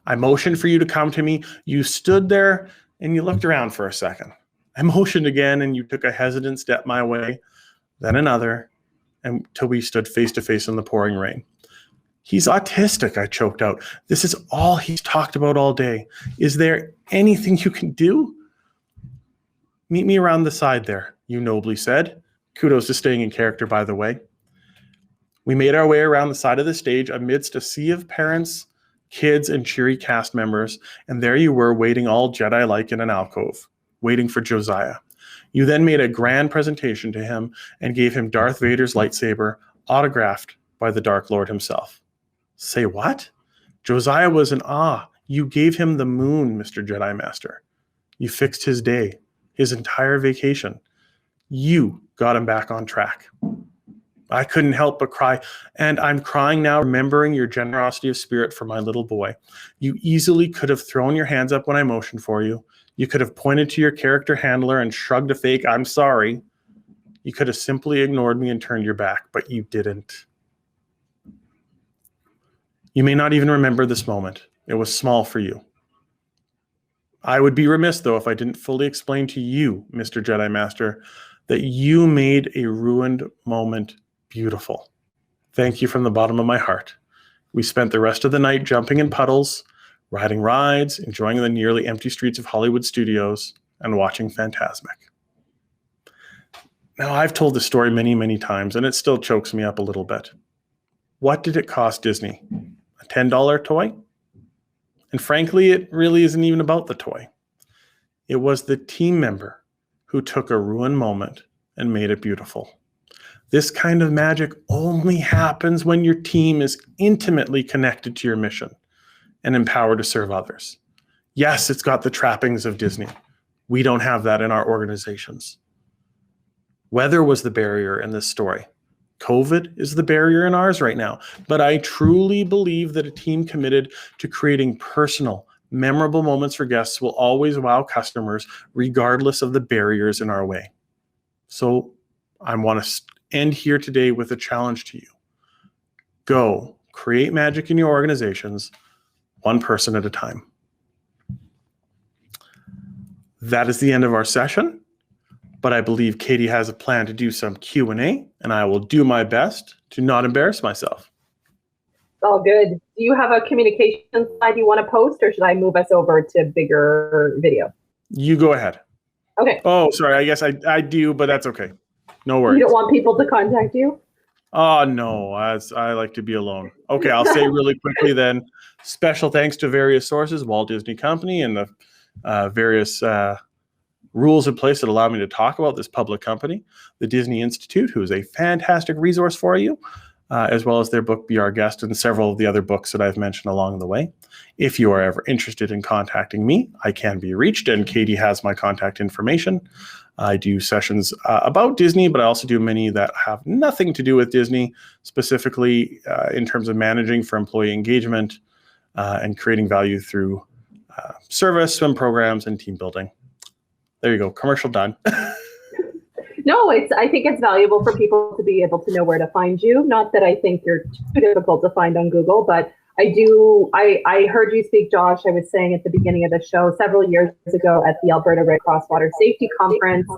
I motioned for you to come to me. You stood there and you looked around for a second. I motioned again and you took a hesitant step my way, then another, until we stood face to face in the pouring rain. He's autistic, I choked out. This is all he's talked about all day. Is there anything you can do? Meet me around the side there, you nobly said. Kudos to staying in character, by the way. We made our way around the side of the stage amidst a sea of parents, kids, and cheery cast members, and there you were waiting all Jedi-like in an alcove, waiting for Josiah. You then made a grand presentation to him and gave him Darth Vader's lightsaber, autographed by the Dark Lord himself. Say what? Josiah was in awe. You gave him the moon, Mr. Jedi Master. You fixed his day, his entire vacation. You got him back on track. I couldn't help but cry, and I'm crying now remembering your generosity of spirit for my little boy. You easily could have thrown your hands up when I motioned for you. You could have pointed to your character handler and shrugged a fake, I'm sorry. You could have simply ignored me and turned your back, but you didn't. You may not even remember this moment. It was small for you. I would be remiss, though, if I didn't fully explain to you, Mr. Jedi Master, that you made a ruined moment beautiful. Thank you from the bottom of my heart. We spent the rest of the night jumping in puddles, riding rides, enjoying the nearly empty streets of Hollywood studios, and watching Fantasmic. Now, I've told this story many, many times, and it still chokes me up a little bit. What did it cost Disney? A $10 toy? And frankly, it really isn't even about the toy. It was the team member who took a ruined moment and made it beautiful. This kind of magic only happens when your team is intimately connected to your mission and empowered to serve others. Yes, it's got the trappings of Disney. We don't have that in our organizations. Weather was the barrier in this story. COVID is the barrier in ours right now. But I truly believe that a team committed to creating personal, memorable moments for guests will always wow customers regardless of the barriers in our way. So I want to end here today with a challenge to you. Go create magic in your organizations, one person at a time. That is the end of our session, but I believe Katie has a plan to do some Q&A, and I will do my best to not embarrass myself. All good. Do you have a communication slide you want to post, or should I move us over to bigger video? You go ahead. Okay. Oh, sorry. I guess I do, but that's okay. No worries. You don't want people to contact you? Oh, no. As I like to be alone. Okay, I'll say really quickly then, special thanks to various sources, Walt Disney Company, and the various rules in place that allow me to talk about this public company, the Disney Institute, who is a fantastic resource for you, as well as their book, Be Our Guest, and several of the other books that I've mentioned along the way. If you are ever interested in contacting me, I can be reached, and Katie has my contact information. I do sessions about Disney, but I also do many that have nothing to do with Disney, specifically in terms of managing for employee engagement and creating value through service, swim programs, and team building. There you go. Commercial done. No, I think it's valuable for people to be able to know where to find you. Not that I think you're too difficult to find on Google, but I heard you speak, Josh. I was saying at the beginning of the show several years ago at the Alberta Red Cross Water Safety Conference.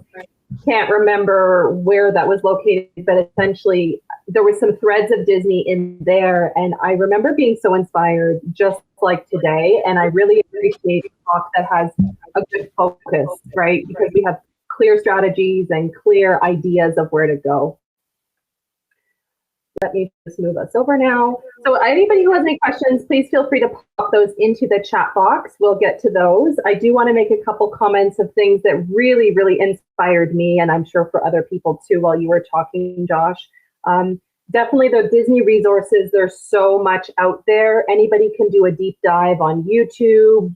Can't remember where that was located, but essentially there was some threads of Disney in there. And I remember being so inspired, just like today. And I really appreciate a talk that has a good focus, right? Because we have clear strategies and clear ideas of where to go. Let me just move us over now. So anybody who has any questions, please feel free to pop those into the chat box. We'll get to those. I do want to make a couple comments of things that really, really inspired me, and I'm sure for other people too while you were talking, Josh. Definitely the Disney resources, there's so much out there. Anybody can do a deep dive on YouTube,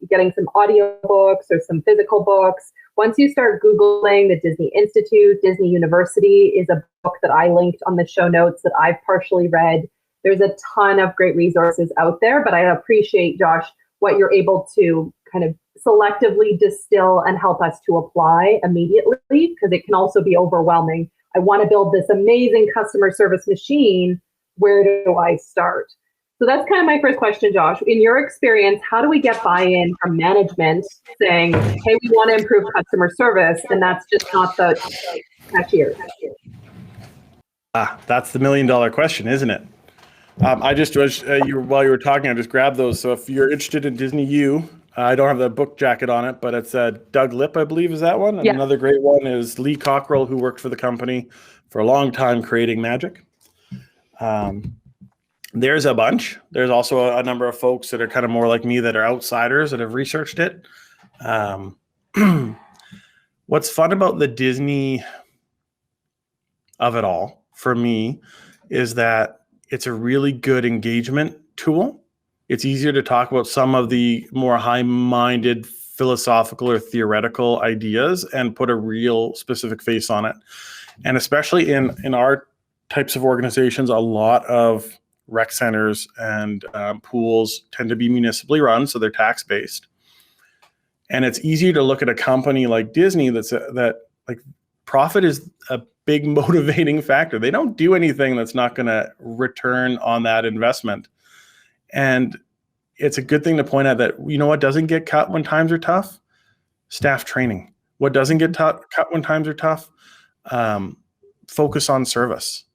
getting some audio books or some physical books. Once you start Googling the Disney Institute, Disney University is a book that I linked on the show notes that I've partially read. There's a ton of great resources out there, but I appreciate, Josh, what you're able to kind of selectively distill and help us to apply immediately, because it can also be overwhelming. I want to build this amazing customer service machine. Where do I start? So that's kind of my first question, Josh. In your experience, how do we get buy-in from management saying, hey, we want to improve customer service, and that's just not the cashier? That's the $1 million question, isn't it? I just was while you were talking, I just grabbed those. So if you're interested in Disney U, I don't have the book jacket on it, but it's Doug Lipp, I believe, is that one. And another great one is Lee Cockrell, who worked for the company for a long time creating magic. There's a bunch. There's also a number of folks that are kind of more like me that are outsiders that have researched it. What's fun about the Disney of it all for me is that it's a really good engagement tool. It's easier to talk about some of the more high-minded philosophical or theoretical ideas and put a real specific face on it. And especially in our types of organizations, a lot of rec centers and pools tend to be municipally run, so they're tax-based. And it's easier to look at a company like Disney that profit is a big motivating factor. They don't do anything that's not going to return on that investment. And it's a good thing to point out that, you know what doesn't get cut when times are tough? Staff training. What doesn't get cut when times are tough? Focus on service.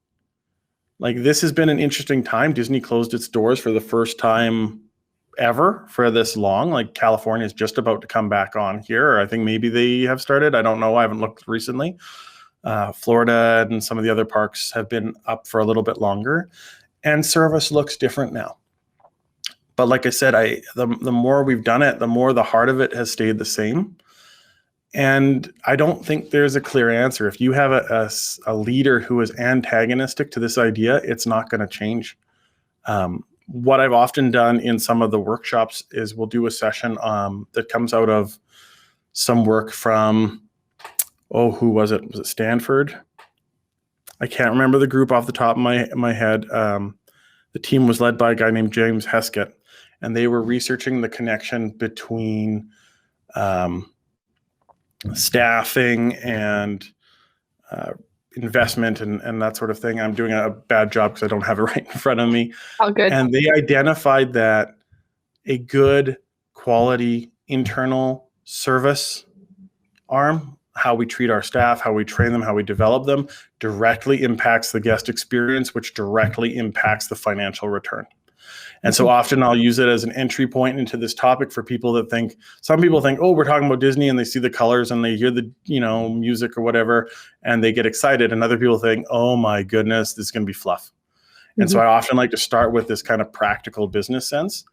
Like, this has been an interesting time. Disney closed its doors for the first time ever for this long. Like, California is just about to come back on here. Or I think maybe they have started. I don't know. I haven't looked recently. Florida and some of the other parks have been up for a little bit longer, and service looks different now. But like I said, the more we've done it, the more the heart of it has stayed the same. And I don't think there's a clear answer. If you have a leader who is antagonistic to this idea, it's not going to change. What I've often done in some of the workshops is we'll do a session that comes out of some work from, who was it? Was it Stanford? I can't remember the group off the top of my head. The team was led by a guy named James Heskett, and they were researching the connection between staffing and investment and that sort of thing. I'm doing a bad job because I don't have it right in front of me. Oh, good. And they identified that a good quality internal service arm, how we treat our staff, how we train them, how we develop them, directly impacts the guest experience, which directly impacts the financial return. And so often I'll use it as an entry point into this topic for people that think, some people think, we're talking about Disney, and they see the colors and they hear the, music or whatever, and they get excited. And other people think, oh my goodness, this is going to be fluff. And so I often like to start with this kind of practical business sense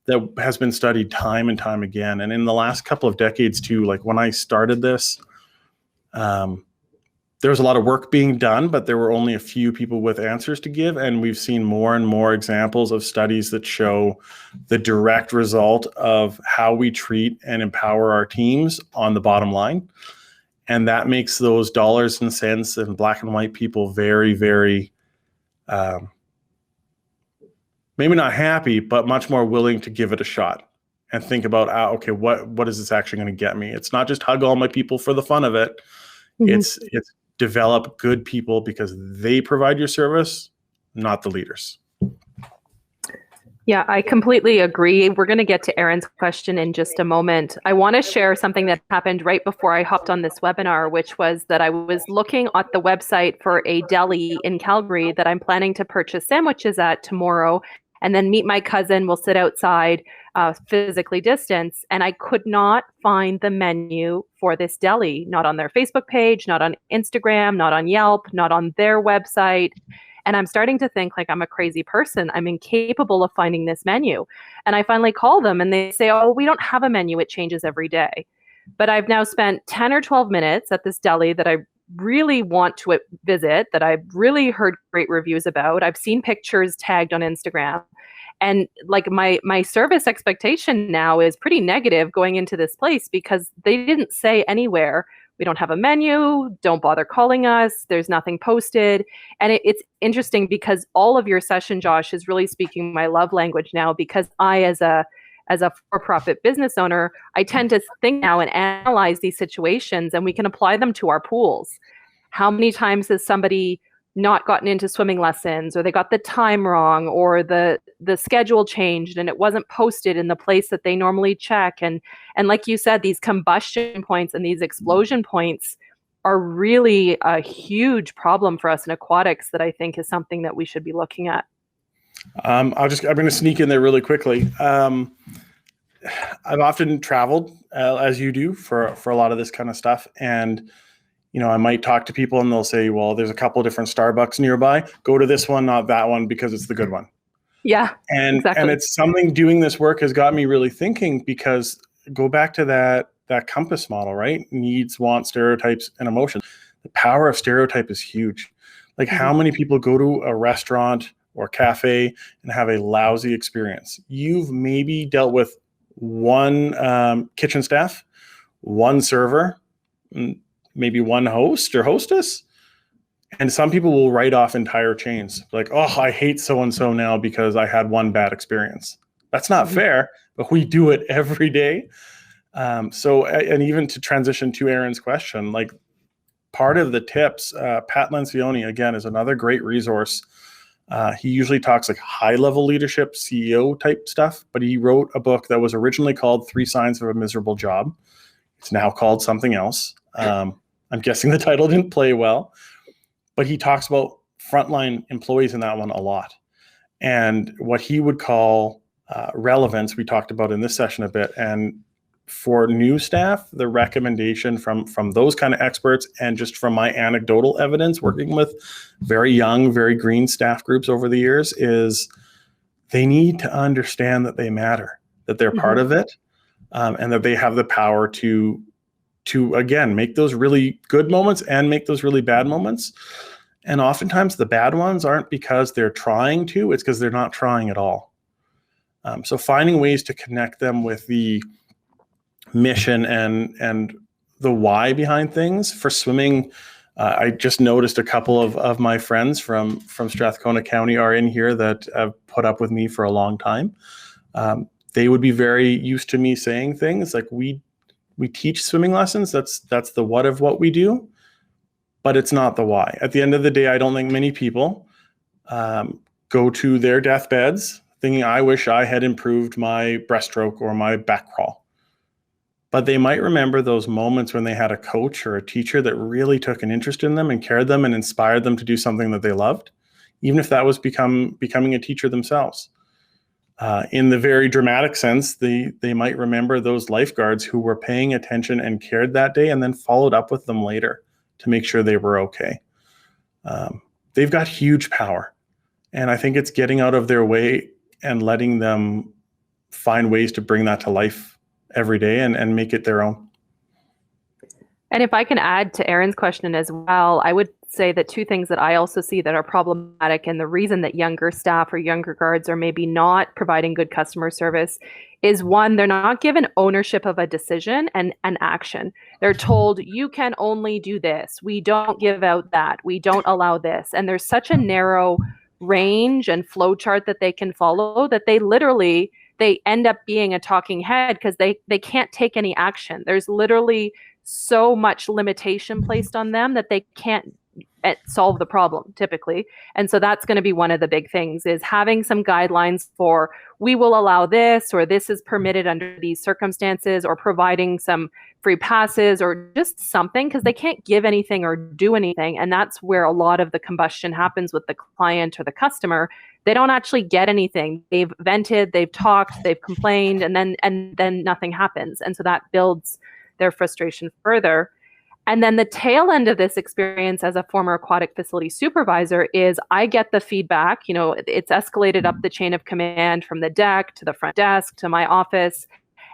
that has been studied time and time again. And in the last couple of decades too, like when I started this, there was a lot of work being done, but there were only a few people with answers to give. And we've seen more and more examples of studies that show the direct result of how we treat and empower our teams on the bottom line. And that makes those dollars and cents and black and white people very, very, maybe not happy, but much more willing to give it a shot and think about, okay, what is this actually going to get me? It's not just hug all my people for the fun of it. It's develop good people because they provide your service, not the leaders. Yeah, I completely agree. We're going to get to Aaron's question in just a moment. I want to share something that happened right before I hopped on this webinar, which was that I was looking at the website for a deli in Calgary that I'm planning to purchase sandwiches at tomorrow and then meet my cousin. We'll sit outside, physically distance, and I could not find the menu for this deli, not on their Facebook page, not on Instagram, not on Yelp, not on their website. And I'm starting to think like I'm a crazy person. I'm incapable of finding this menu. And I finally call them and they say, we don't have a menu. It changes every day. But I've now spent 10 or 12 minutes at this deli that I really want to visit, that I've really heard great reviews about. I've seen pictures tagged on Instagram. And like my service expectation now is pretty negative going into this place because they didn't say anywhere, we don't have a menu, don't bother calling us, there's nothing posted. And it's interesting because all of your session, Josh, is really speaking my love language now, because I, as a for-profit business owner, I tend to think now and analyze these situations, and we can apply them to our pools. How many times has somebody not gotten into swimming lessons, or they got the time wrong, or the schedule changed and it wasn't posted in the place that they normally check? And like you said, these combustion points and these explosion points are really a huge problem for us in aquatics that I think is something that we should be looking at. I'm going to sneak in there really quickly. I've often traveled, as you do, for a lot of this kind of stuff. And, I might talk to people and they'll say, well, there's a couple of different Starbucks nearby. Go to this one, not that one, because it's the good one. Yeah, and exactly. And it's something, doing this work has got me really thinking, because go back to that compass model, right? Needs, wants, stereotypes, and emotions. The power of stereotype is huge. Like, how many people go to a restaurant or cafe and have a lousy experience? You've maybe dealt with one kitchen staff, one server, maybe one host or hostess. And some people will write off entire chains. Like, oh, I hate so-and-so now because I had one bad experience. That's not fair, but we do it every day. So, and even to transition to Aaron's question, like, part of the tips, Pat Lencioni, again, is another great resource. He usually talks like high-level leadership, CEO type stuff, but he wrote a book that was originally called 3 Signs of a Miserable Job. It's now called something else. I'm guessing the title didn't play well, but he talks about frontline employees in that one a lot. And what he would call relevance, we talked about in this session a bit. And for new staff, the recommendation from those kind of experts, and just from my anecdotal evidence working with very young, very green staff groups over the years, is they need to understand that they matter, that they're part of it, and that they have the power to again, make those really good moments and make those really bad moments. And oftentimes the bad ones aren't because they're trying to, it's because they're not trying at all. So finding ways to connect them with the mission and the why behind things. For swimming, I just noticed a couple of my friends from Strathcona County are in here that have put up with me for a long time. They would be very used to me saying things like, we teach swimming lessons. That's the what of what we do, but it's not the why. At the end of the day, I don't think many people go to their deathbeds thinking, I wish I had improved my breaststroke or my back crawl. But they might remember those moments when they had a coach or a teacher that really took an interest in them and cared them and inspired them to do something that they loved, even if that was becoming a teacher themselves. In the very dramatic sense, they might remember those lifeguards who were paying attention and cared that day and then followed up with them later to make sure they were okay. They've got huge power. And I think it's getting out of their way and letting them find ways to bring that to life every day and make it their own. And if I can add to Aaron's question as well, I would say that 2 things that I also see that are problematic, and the reason that younger staff or younger guards are maybe not providing good customer service, is 1, they're not given ownership of a decision and an action. They're told, you can only do this. We don't give out that. We don't allow this. And there's such a narrow range and flow chart that they can follow that they end up being a talking head because they can't take any action. There's literally so much limitation placed on them that they can't solve the problem typically. And so that's going to be one of the big things, is having some guidelines for, we will allow this, or this is permitted under these circumstances, or providing some free passes or just something, because they can't give anything or do anything. And that's where a lot of the combustion happens with the client or the customer. They don't actually get anything. They've vented, they've talked, they've complained, and then nothing happens. And so that builds their frustration further. And then the tail end of this experience as a former aquatic facility supervisor is, I get the feedback, it's escalated up the chain of command from the deck to the front desk to my office.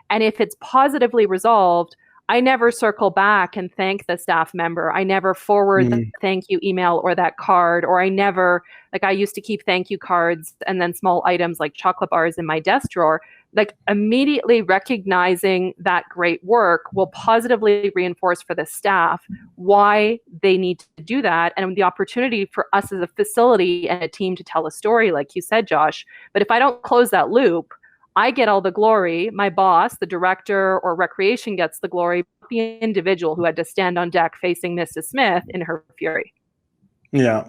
And if it's positively resolved, I never circle back and thank the staff member. I never forward the thank you email or that card, or I used to keep thank you cards and then small items like chocolate bars in my desk drawer. Like, immediately recognizing that great work will positively reinforce for the staff why they need to do that, and the opportunity for us as a facility and a team to tell a story, like you said, Josh. But if I don't close that loop, I get all the glory. My boss, the director or recreation gets the glory. The individual who had to stand on deck facing Mrs. Smith in her fury. Yeah.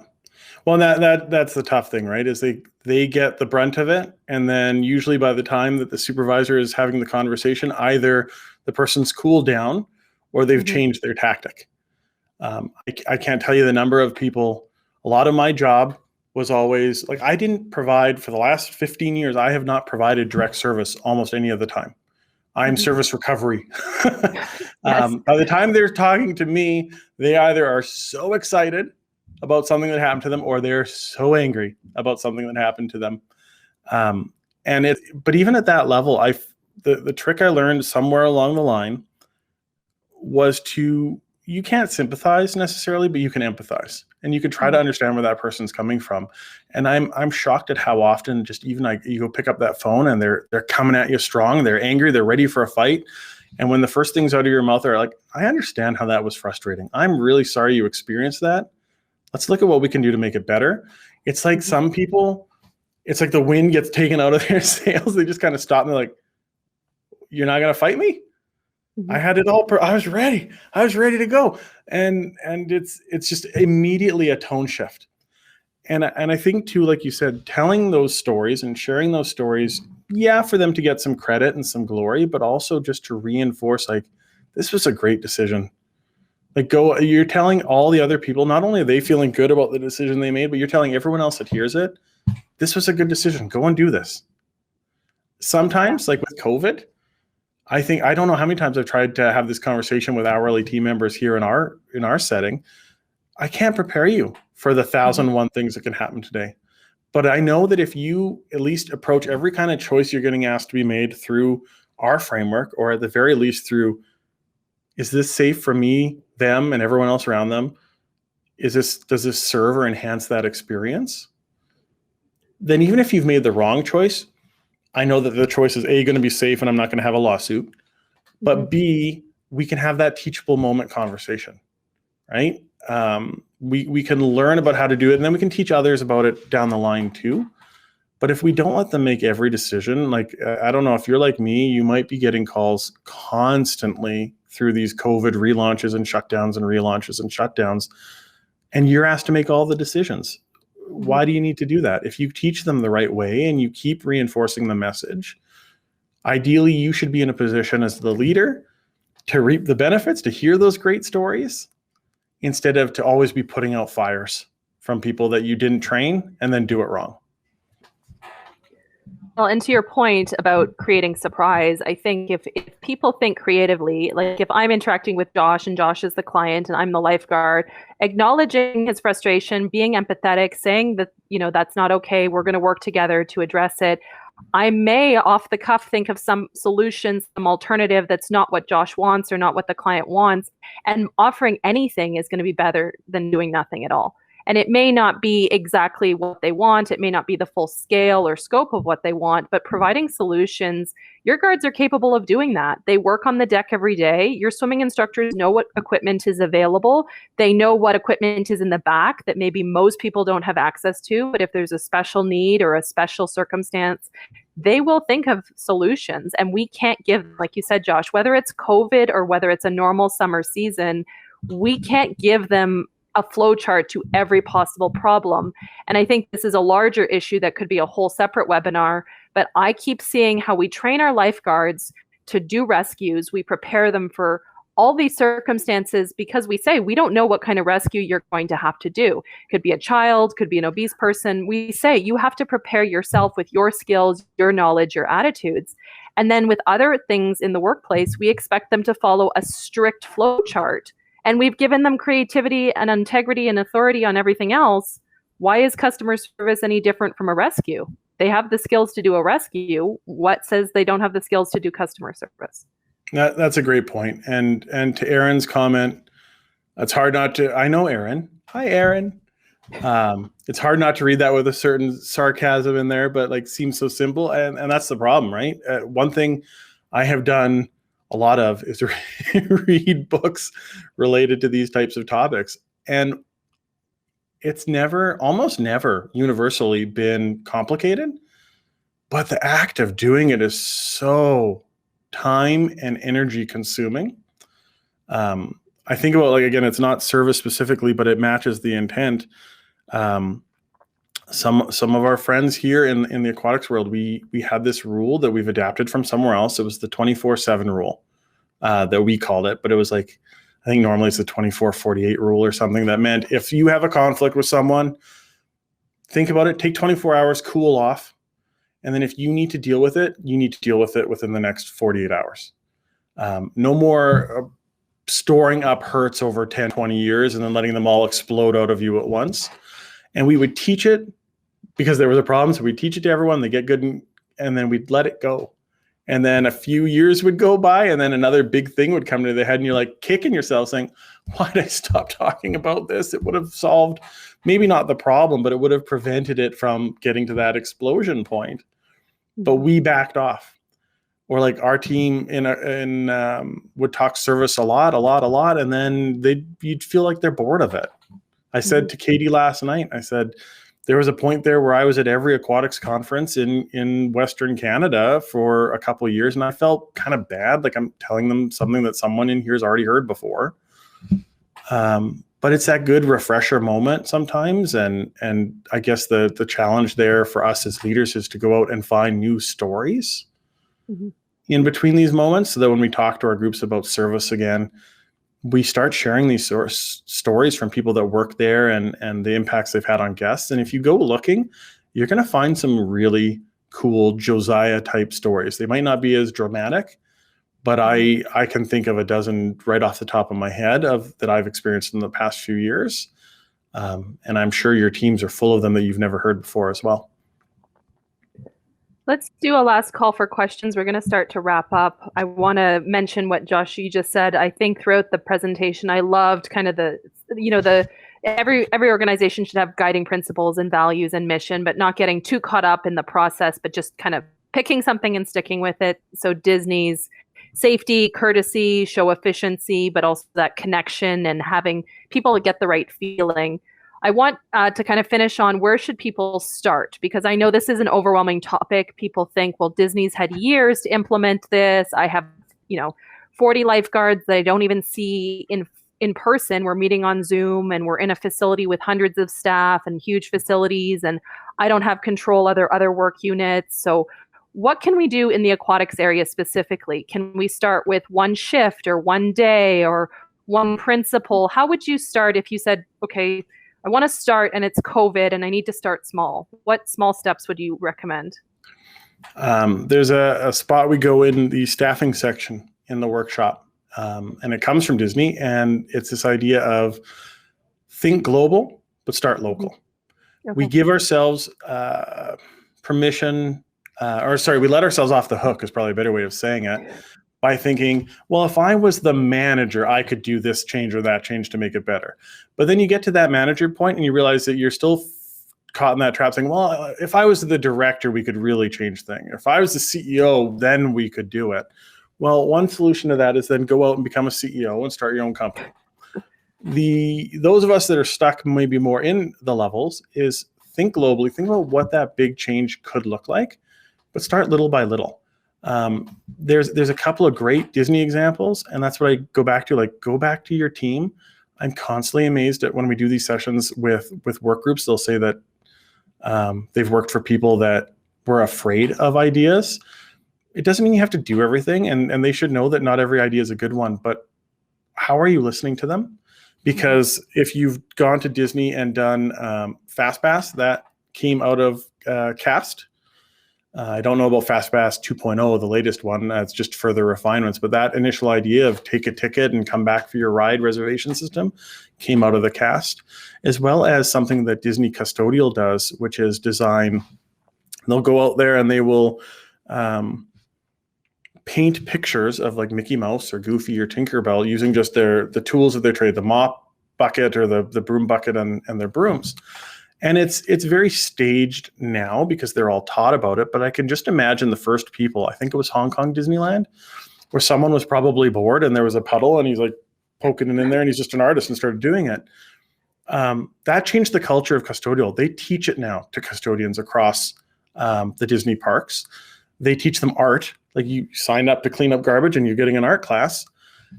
Well, that's the tough thing, right? Is they get the brunt of it, and then usually by the time that the supervisor is having the conversation, either the person's cooled down or they've changed their tactic. I can't tell you the number of people. A lot of my job was always like, I didn't provide for the last 15 years. I have not provided direct service almost any of the time. I'm service recovery. Yes. By the time they're talking to me, they either are so excited about something that happened to them, or they're so angry about something that happened to them. But even at that level, the trick I learned somewhere along the line was you can't sympathize necessarily, but you can empathize, and you can try to understand where that person's coming from. And I'm shocked at how often just even like you go pick up that phone and they're coming at you strong, they're angry, they're ready for a fight. And when the first things out of your mouth are like, I understand how that was frustrating. I'm really sorry you experienced that. Let's look at what we can do to make it better. It's like some people, it's like the wind gets taken out of their sails. They just kind of stop and they're like, you're not going to fight me? I had it all. I was ready. I was ready to go. And it's just immediately a tone shift. And I think too, like you said, telling those stories and sharing those stories, yeah, for them to get some credit and some glory, but also just to reinforce like, this was a great decision. Like you're telling all the other people, not only are they feeling good about the decision they made, but you're telling everyone else that hears it, this was a good decision. Go and do this. Sometimes, like with COVID, I don't know how many times I've tried to have this conversation with hourly team members here in our setting. I can't prepare you for the 1,001 things that can happen today. But I know that if you at least approach every kind of choice you're getting asked to be made through our framework, or at the very least through, is this safe for me, them, and everyone else around them? Does this serve or enhance that experience? Then even if you've made the wrong choice, I know that the choice is A, going to be safe and I'm not going to have a lawsuit, but B, we can have that teachable moment conversation, right? We can learn about how to do it, and then we can teach others about it down the line too. But if we don't let them make every decision, like, I don't know, if you're like me, you might be getting calls constantly through these COVID relaunches and shutdowns and relaunches and shutdowns, and you're asked to make all the decisions. Why do you need to do that? If you teach them the right way and you keep reinforcing the message, ideally you should be in a position as the leader to reap the benefits, to hear those great stories, instead of to always be putting out fires from people that you didn't train and then do it wrong. Well, and to your point about creating surprise, I think if people think creatively, like if I'm interacting with Josh and Josh is the client and I'm the lifeguard, acknowledging his frustration, being empathetic, saying that, that's not okay, we're going to work together to address it. I may off the cuff think of some solution, some alternative that's not what Josh wants or not what the client wants. And offering anything is going to be better than doing nothing at all. And it may not be exactly what they want. It may not be the full scale or scope of what they want, but providing solutions, your guards are capable of doing that. They work on the deck every day. Your swimming instructors know what equipment is available. They know what equipment is in the back that maybe most people don't have access to. But if there's a special need or a special circumstance, they will think of solutions. And we can't give, like you said, Josh, whether it's COVID or whether it's a normal summer season, we can't give them a flow chart to every possible problem. And I think this is a larger issue that could be a whole separate webinar, but I keep seeing how we train our lifeguards to do rescues. We prepare them for all these circumstances because we say, we don't know what kind of rescue you're going to have to do. Could be a child, could be an obese person. We say, you have to prepare yourself with your skills, your knowledge, your attitudes. And then with other things in the workplace, we expect them to follow a strict flow chart. And we've given them creativity and integrity and authority on everything else. Why is customer service any different from a rescue? They have the skills to do a rescue. What says they don't have the skills to do customer service? That's a great point. And to Aaron's comment, it's hard not to, I know Aaron. Hi, Aaron. It's hard not to read that with a certain sarcasm in there, but like seems so simple. And that's the problem, right? One thing I have done a lot of is read books related to these types of topics. And it's almost never universally been complicated. but the act of doing it is so time and energy consuming. I think about, like, again, it's not service specifically, but it matches the intent. Some of our friends here in the aquatics world, we had this rule that we've adapted from somewhere else. It was the 24/7 rule that we called it, but it was like, I think normally it's the 24/48 rule or something. That meant if you have a conflict with someone, think about it, take 24 hours, cool off. And then if you need to deal with it, you need to deal with it within the next 48 hours. No more storing up hurts over 10, 20 years and then letting them all explode out of you at once. And we would teach it because there was a problem. So we'd teach it to everyone, they get good, and then we'd let it go. And then a few years would go by and then another big thing would come to the head and you're like kicking yourself saying, why did I stop talking about this? It would have solved maybe not the problem, but it would have prevented it from getting to that explosion point. But we backed off. Or like our team would talk service a lot, and then you'd feel like they're bored of it. I said to Katie last night, I said, there was a point there where I was at every aquatics conference in Western Canada for a couple of years, and I felt kind of bad, like I'm telling them something that someone in here has already heard before. But it's that good refresher moment sometimes, and I guess the challenge there for us as leaders is to go out and find new stories in between these moments, so that when we talk to our groups about service again, we start sharing these stories from people that work there and the impacts they've had on guests. And if you go looking, you're going to find some really cool Josiah type stories. They might not be as dramatic, but I can think of a dozen right off the top of my head that I've experienced in the past few years. And I'm sure your teams are full of them that you've never heard before as well. Let's do a last call for questions. We're going to start to wrap up. I want to mention what Josh, you just said. I think throughout the presentation, I loved kind of every organization should have guiding principles and values and mission, but not getting too caught up in the process, but just kind of picking something and sticking with it. So Disney's safety, courtesy, show efficiency, but also that connection and having people get the right feeling. I want to kind of finish on where should people start? Because I know this is an overwhelming topic. People think, well, Disney's had years to implement this. I have, 40 lifeguards that I don't even see in person. We're meeting on Zoom and we're in a facility with hundreds of staff and huge facilities, and I don't have control of other work units. So what can we do in the aquatics area specifically? Can we start with one shift or one day or one principle? How would you start if you said, okay, I want to start and it's COVID and I need to start small? What small steps would you recommend? There's a spot we go in the staffing section in the workshop, and it comes from Disney, and it's this idea of think global, but start local. Okay. We give ourselves permission, we let ourselves off the hook is probably a better way of saying it, by thinking, well, if I was the manager, I could do this change or that change to make it better. But then you get to that manager point and you realize that you're still caught in that trap saying, well, if I was the director, we could really change things. If I was the CEO, then we could do it. Well, one solution to that is then go out and become a CEO and start your own company. Those of us that are stuck maybe more in the levels is think globally, think about what that big change could look like, but start little by little. There's a couple of great Disney examples, and that's what I go back to. Like, go back to your team. I'm constantly amazed at when we do these sessions with work groups. They'll say that they've worked for people that were afraid of ideas. It doesn't mean you have to do everything, and they should know that not every idea is a good one, but how are you listening to them? Because if you've gone to Disney and done FastPass, that came out of CAST. I don't know about FastPass 2.0, the latest one. It's just further refinements. But that initial idea of take a ticket and come back for your ride reservation system came out of the CAST, as well as something that Disney Custodial does, which is design. They'll go out there and they will paint pictures of like Mickey Mouse or Goofy or Tinkerbell using just the tools of their trade, the mop bucket or the broom bucket and their brooms. And it's very staged now because they're all taught about it. But I can just imagine the first people, I think it was Hong Kong Disneyland, where someone was probably bored and there was a puddle and he's like poking it in there and he's just an artist and started doing it. That changed the culture of custodial. They teach it now to custodians across the Disney parks. They teach them art. Like, you signed up to clean up garbage and you're getting an art class.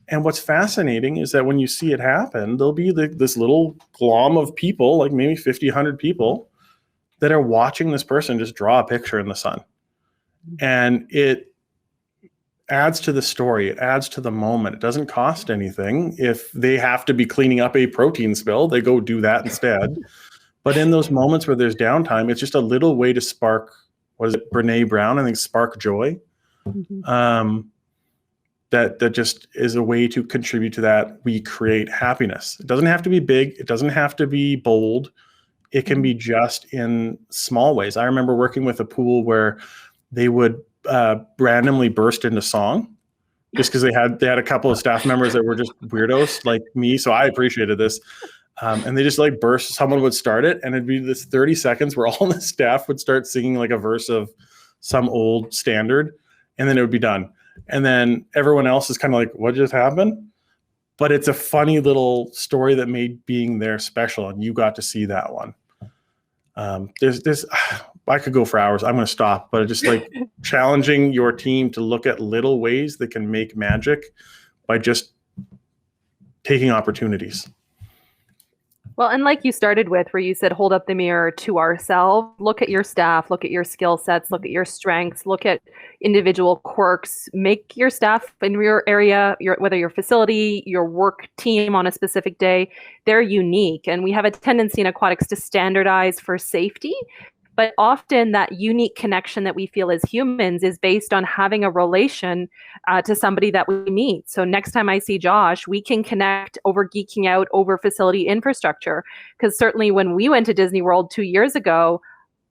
And what's fascinating is that when you see it happen, there'll be this little glom of people, like maybe 50, 100 people, that are watching this person just draw a picture in the sun. And it adds to the story. It adds to the moment. It doesn't cost anything. If they have to be cleaning up a protein spill, they go do that instead. But in those moments where there's downtime, it's just a little way to spark, what is it, Brene Brown, I think, spark joy. That just is a way to contribute to that. We create happiness. It doesn't have to be big. It doesn't have to be bold. It can be just in small ways. I remember working with a pool where they would randomly burst into song just because they had a couple of staff members that were just weirdos like me. So I appreciated this. And they just like burst, someone would start it, and it'd be this 30 seconds where all the staff would start singing like a verse of some old standard, and then it would be done. And then everyone else is kind of like, what just happened? But it's a funny little story that made being there special, and you got to see that one. There's I could go for hours. I'm going to stop, but just like challenging your team to look at little ways that can make magic by just taking opportunities. Well, and like you started with, where you said, hold up the mirror to ourselves, look at your staff, look at your skill sets, look at your strengths, look at individual quirks, make your staff in your area, whether your facility, your work team on a specific day, they're unique. And we have a tendency in aquatics to standardize for safety. But often that unique connection that we feel as humans is based on having a relation to somebody that we meet. So next time I see Josh, we can connect over geeking out over facility infrastructure. Because certainly when we went to Disney World 2 years ago,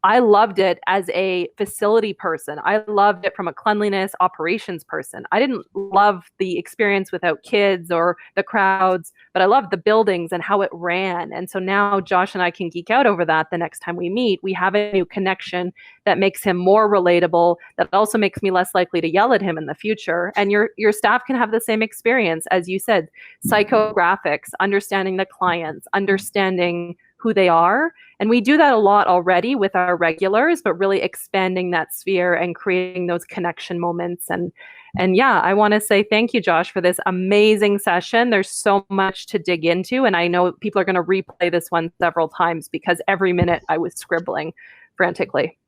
I loved it as a facility person. I loved it from a cleanliness operations person. I didn't love the experience without kids or the crowds, but I loved the buildings and how it ran. And so now Josh and I can geek out over that the next time we meet. We have a new connection that makes him more relatable, that also makes me less likely to yell at him in the future. And your staff can have the same experience, as you said, psychographics, understanding the clients, understanding who they are. And we do that a lot already with our regulars, but really expanding that sphere and creating those connection moments. And yeah, I want to say thank you, Josh, for this amazing session. There's so much to dig into, and I know people are going to replay this one several times because every minute I was scribbling frantically.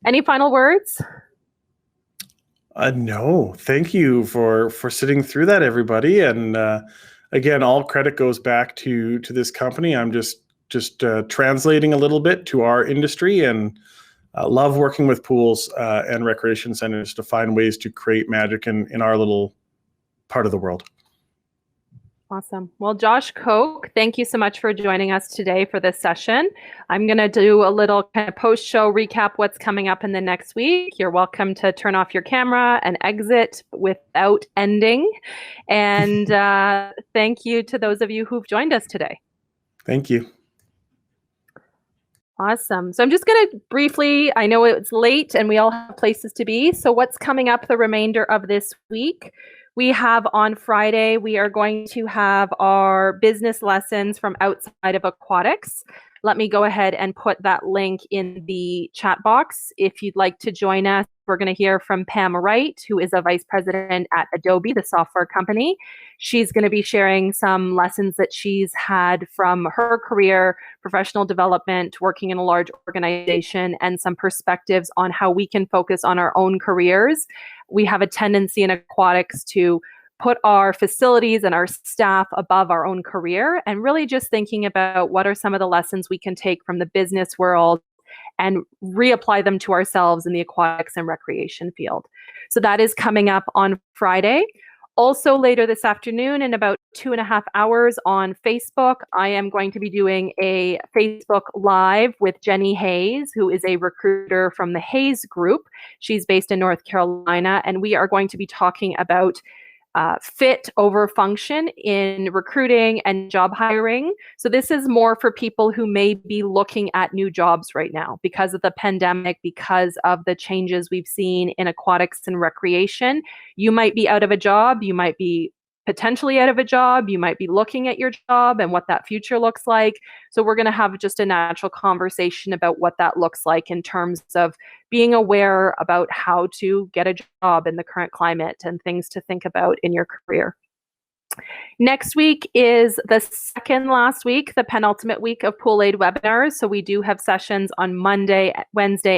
Any final words? No, thank you for sitting through that, everybody. And again, all credit goes back to this company. I'm just translating a little bit to our industry, and love working with pools and recreation centers to find ways to create magic in our little part of the world. Awesome. Well, Josh Koke, thank you so much for joining us today for this session. I'm going to do a little kind of post-show recap what's coming up in the next week. You're welcome to turn off your camera and exit without ending. And thank you to those of you who've joined us today. Thank you. Awesome. So I'm just going to briefly, I know it's late and we all have places to be. So what's coming up the remainder of this week? We have on Friday, we are going to have our business lessons from outside of aquatics. Let me go ahead and put that link in the chat box. If you'd like to join us, we're going to hear from Pam Wright, who is a vice president at Adobe, the software company. She's going to be sharing some lessons that she's had from her career, professional development, working in a large organization, and some perspectives on how we can focus on our own careers. We have a tendency in aquatics to put our facilities and our staff above our own career, and really just thinking about what are some of the lessons we can take from the business world and reapply them to ourselves in the aquatics and recreation field. So that is coming up on Friday. Also later this afternoon, in about 2.5 hours on Facebook, I am going to be doing a Facebook Live with Jenny Hayes, who is a recruiter from the Hayes Group. She's based in North Carolina, and we are going to be talking about fit over function in recruiting and job hiring. So this is more for people who may be looking at new jobs right now because of the pandemic, because of the changes we've seen in aquatics and recreation. You might be out of a job, you might be potentially out of a job. You might be looking at your job and what that future looks like. So we're going to have just a natural conversation about what that looks like in terms of being aware about how to get a job in the current climate and things to think about in your career. Next week is the second last week, the penultimate week of POOLaide webinars. So we do have sessions on Monday, Wednesday,